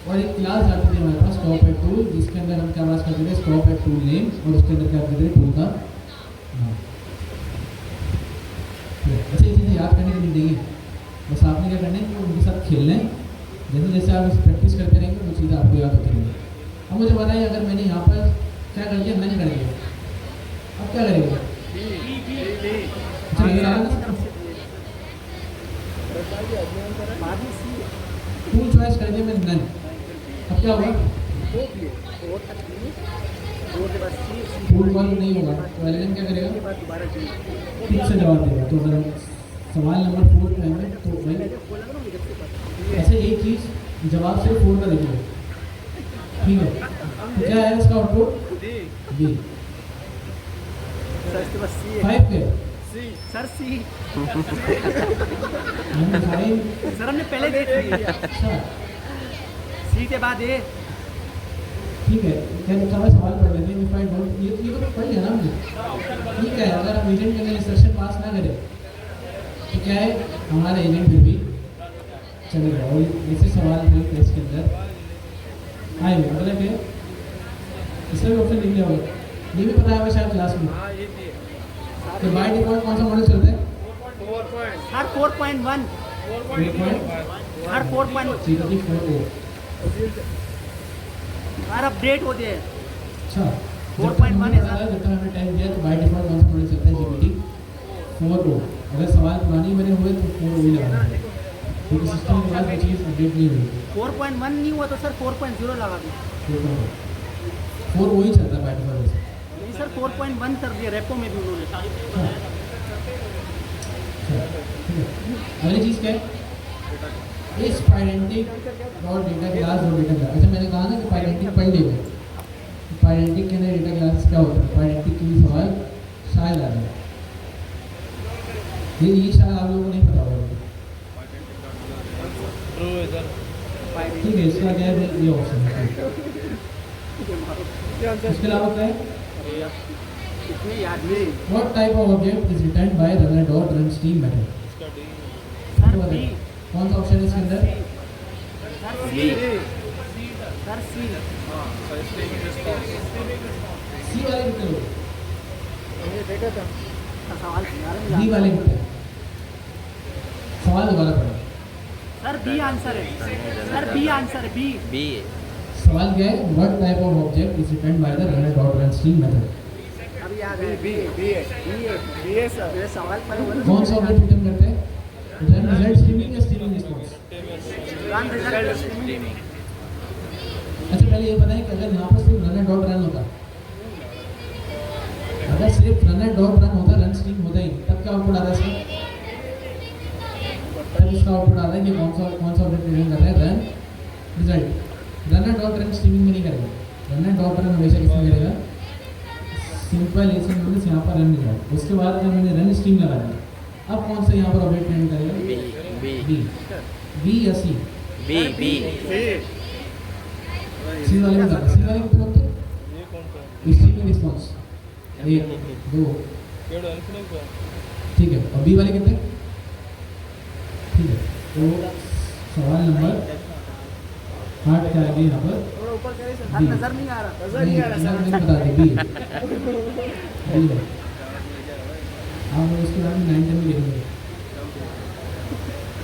और एक क्लास आती थी हमारे पास स्टॉप एट टूल, जिसके अंदर हम क्या बात करते थे? स्टॉप एट टूल नेम, और उसके अंदर क्या करते थे? टूल का नाम। अच्छा, ये चीज़ें याद करने के लिए देंगे, बस आपने क्या करना है कि उनके साथ खेलना है। जैसे जैसे आप प्रैक्टिस करते रहेंगे वो चीज़ें आपको याद होती रहेंगी। अब मुझे बताइए, अगर मैंने यहाँ पर क्या कर लिया? नन कर दिया, अब क्या करेंगे? अच्छा, नजर आ रहा है? टूल चॉइस कर दिया मैंने, नन। अब क्या होगा? टूल कॉल नहीं होगा, तो एलएलएम क्या करेगा? ठीक से जवाब देगा। तो अगर सवाल नंबर 4 पे है तो भाई ऐसे एक चीज़ जवाब सिर्फ 4 का देखिए, ठीक है? तो क्या है इसका आउटपुट? बी। 5 के सर सी। हमने 5। सर हमने पहले देख लिया। अच्छा, सी के बाद ए। ठीक है, क्या लिखा हुआ? सवाल पढ़ लेते हैं। ये तो पढ़ लिया ना हमने। ठीक है, अगर हम एजेंट के अंदर इंस्ट्रक्शन पास ना करें तो क्या है? हमारा एजेंट फिर भी चलेगा। और ऐसे सवाल फिर टेस्ट के अंदर आएंगे। मतलब क्या? इसका भी ऑप्शन लिख लिया होगा, ये भी पता है शायद क्लास में। तो बाय डिफॉल्ट कौन सा मॉडल चलता है? हर 4.1। हर 4.1 हर अपडेट होते हैं। अच्छा, 4.1 है सर। जब तक हमने टाइम दिया तो बाय डिफॉल्ट कौन सा मॉडल चलता है? GPT 4o। अगर सवाल पुरानी बने हुए तो 4o ही लगाना है, क्योंकि सिस्टम के बाद वो चीज़ अपडेट नहीं हुई। 4.1 नहीं हुआ तो सर 4.0 लगा दो। 4.1 4 वही चल रहा है बाय डिफॉल्ट। नहीं सर 4.1 कर दिया रेपो में भी उन्होंने। अगली चीज़ क्या है? इस पाइडेंटिक और डेटा क्लास और डेटा क्लास। अच्छा मैंने कहा ना कि पाइडेंटिक पढ़ लिया। पाइडेंटिक के अंदर डेटा क्लास क्या होता है? पाइडेंटिक के लिए सवाल शायद आ जाए, ये शायद आप लोगों को नहीं पता होगा। ठीक है, इसका क्या है? ये ऑप्शन है। इसके अलावा क्या है? कितने याद नहीं। What type of object is returned by runner dot run stream method? Sir B. कौन सा ऑप्शन है इसके अंदर? सी। सर सी। सी वाले कितने लोग? सवाल बी वाले कितने? सवाल दोबारा पढ़ो। सर बी आंसर है। सर बी आंसर है। बी। बी सवाल क्या है? What type of object is returned by the runner dot run stream method? अभी आ गए। बी है सर। ये सवाल पर कौन सा ऑब्जेक्ट रिटर्न करते हैं? रन रिजल्ट स्ट्रीमिंग या streaming response? Run result streaming. अच्छा पहले ये बताएं कि अगर यहाँ पर सिर्फ रनर डॉट रन होता, अगर सिर्फ रनर डॉट रन होता, रन स्ट्रीम होता ही, तब क्या आउटपुट आता है? तब इसका आउटपुट आता है कि कौन सा ऑब्जेक्ट रिटर्न कर रहा है? Run result. Runner dot run streaming में नहीं करेगा। रनर डॉट रन हमेशा किसमें करेगा? सिंपल एसएमएस यहाँ पर रन रिजल्ट। उसके बाद अगर मैंने रन स्ट्रीम लगा दिया, अब कौन सा यहाँ पर ऑब्जेक्ट रिटर्न करेगा? बी या सी? बी सी वाले में लगा। सी वाले कितने होते हैं? Streaming response 1 2। ठीक है, और बी वाले कितने? ठीक है, तो सवाल नंबर 8 क्या आगे यहाँ पर? थोड़ा ऊपर करें सर। नजर नहीं आ रहा। नजर नहीं आ रहा मैंने सर। बता दी बी है। आप उसके बाद में 9 10 में लिखेंगे।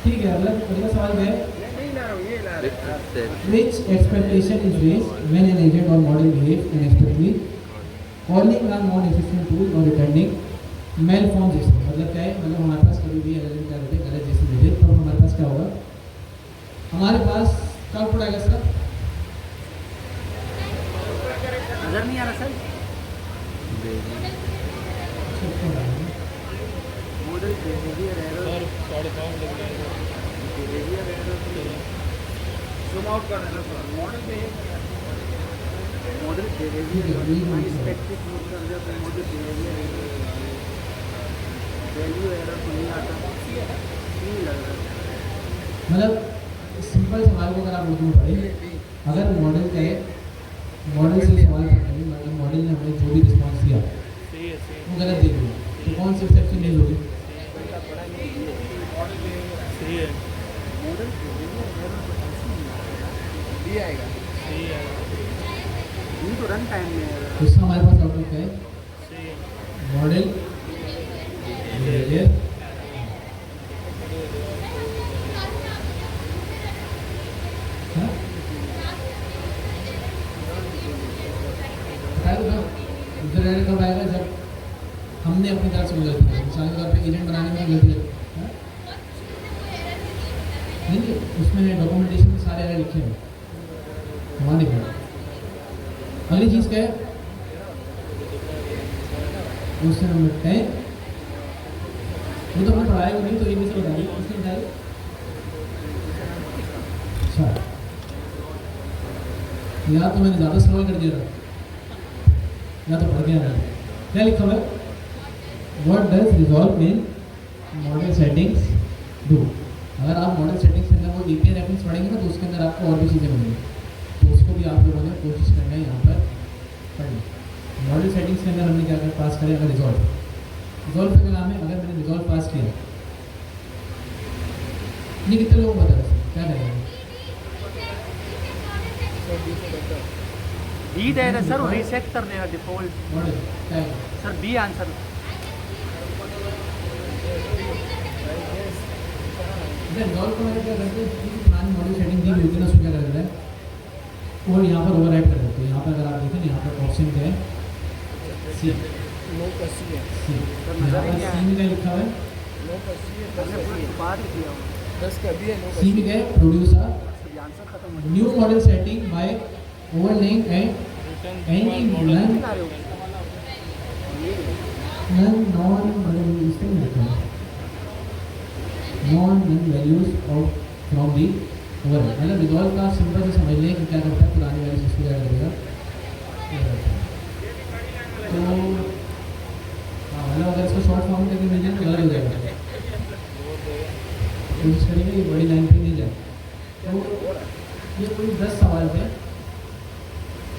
ठीक है, अगला सवाल क्या है? Which expectation is raised when an agent or model behaves unexpectedly, calling a non-existent tool or returning malformed JSON? मतलब क्या है? मतलब हमारे पास कभी भी अगर क्या होते हैं गलत JSOन भेजे, तब हमारे पास क्या होगा? हमारे पास क्या आउटपुट आएगा सर? नजर नहीं आ रहा sir. Model behaviour error. Behaviour error zoom out कर देना sir. Model behaviour unexpected move कर दिया तो मॉडल बिहेवियर वैल्यू एरर तो नहीं आता। नहीं लग रहा। मतलब सिंपल सवाल को अगर आप उर्दू में पढ़ें, अगर मॉडल का मॉडल से सवाल करते हैं, मतलब मॉडल ने हमें जो भी रिस्पॉन्स दिया वो गलत दे दिया, तो कौन सी एक्सेप्शन नहीं होगी? तो रन टाइम में इसका हमारे पास आउटपुट क्या है? मॉडल बिहेवियर कब आएगा? जब हमने अपनी तरफ से गलती की। मिसाल के तौर पे एजेंट बनाने में गलती है, नहीं उसमें डॉक्यूमेंटेशन में सारे एरर लिखे हैं, वहाँ लिखे हैं। अगली चीज़ क्या है? Question number 10। वो तो हमने पढ़ाया नहीं, तो ये भी से बता दिया। क्वेश्चन क्या है? अच्छा, या तो मैंने ज़्यादा सवाल कर दिया था, या तो पढ़ गया था। क्या लिखा हुआ है? What does resolve in model settings do? अगर आप मॉडल सेटिंग्स के अंदर वो API रेफरेंस पढ़ेंगे ना, तो उसके अंदर आपको और भी चीज़ें मिलेंगी, तो उसको भी आप लोगों ने कोशिश करना है यहाँ पर पढ़ना। मॉडल सेटिंग्स के अंदर हमने क्या कर पास करें? अगर रिजॉल्व का नाम है, अगर मैंने रिजॉल्व पास किया, ये कितने लोगों को पता है? क्या करेंगे? बी दे रहे सर, रीसेट कर देगा डिफॉल्ट मॉडल क्या है सर? B answer. रिजॉल्व को मैंने क्या करते हैं? पुरानी मॉडल सेटिंग दी हुई थी ना, उसको क्या कर देता है? और यहाँ पर ओवरराइड कर देते हैं। यहाँ पर अगर आप देखें, यहाँ पर ऑप्शन क्या है? सी। नो का सी है सी। यहाँ पर सी में क्या लिखा हुआ है? नो का सी है। हमने पूरा बात किया 10 का भी है। नो सी में क्या है? प्रोड्यूस अ आंसर खत्म हो new model setting by overlaying and any non values of from the over मतलब रिजॉल्व का सिंपल से समझ लें कि क्या करता है पुरानी वैल्यूज इसको क्या करेगा तो मतलब अगर इसको शॉर्ट फॉर्म करके मिल जाए तो गलत हो जाएगा कोशिश करेंगे ये बड़ी लाइन पे नहीं जाए तो ये कोई 10 सवाल थे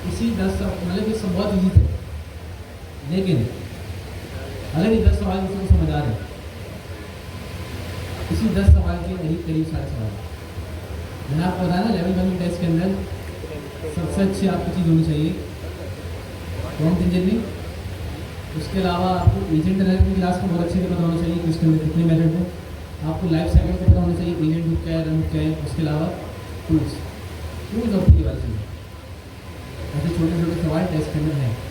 इसी 10 मतलब ये सब बहुत ईजी थे लेकिन अगर ये 10 सवाल किसी को समझ आ रहे इसी 10 सवाल के करीब सारे सवाल मैंने आपको बताया ना लेवल 1 टेस्ट के अंदर सबसे अच्छी आपकी चीज़ होनी चाहिए प्रॉम्प्ट इंजीनियरिंग उसके अलावा आपको एजेंट एनालिसिस क्लास में बहुत अच्छे से पता होना चाहिए कि उसके अंदर कितने मेथड हैं आपको लाइफ साइकिल को पता होना चाहिए एजेंट हुक क्या है रन हुक क्या है उसके अलावा टूल्स ऑफ की वाली चीज़ ऐसे छोटे छोटे सवाल टेस्ट के अंदर हैं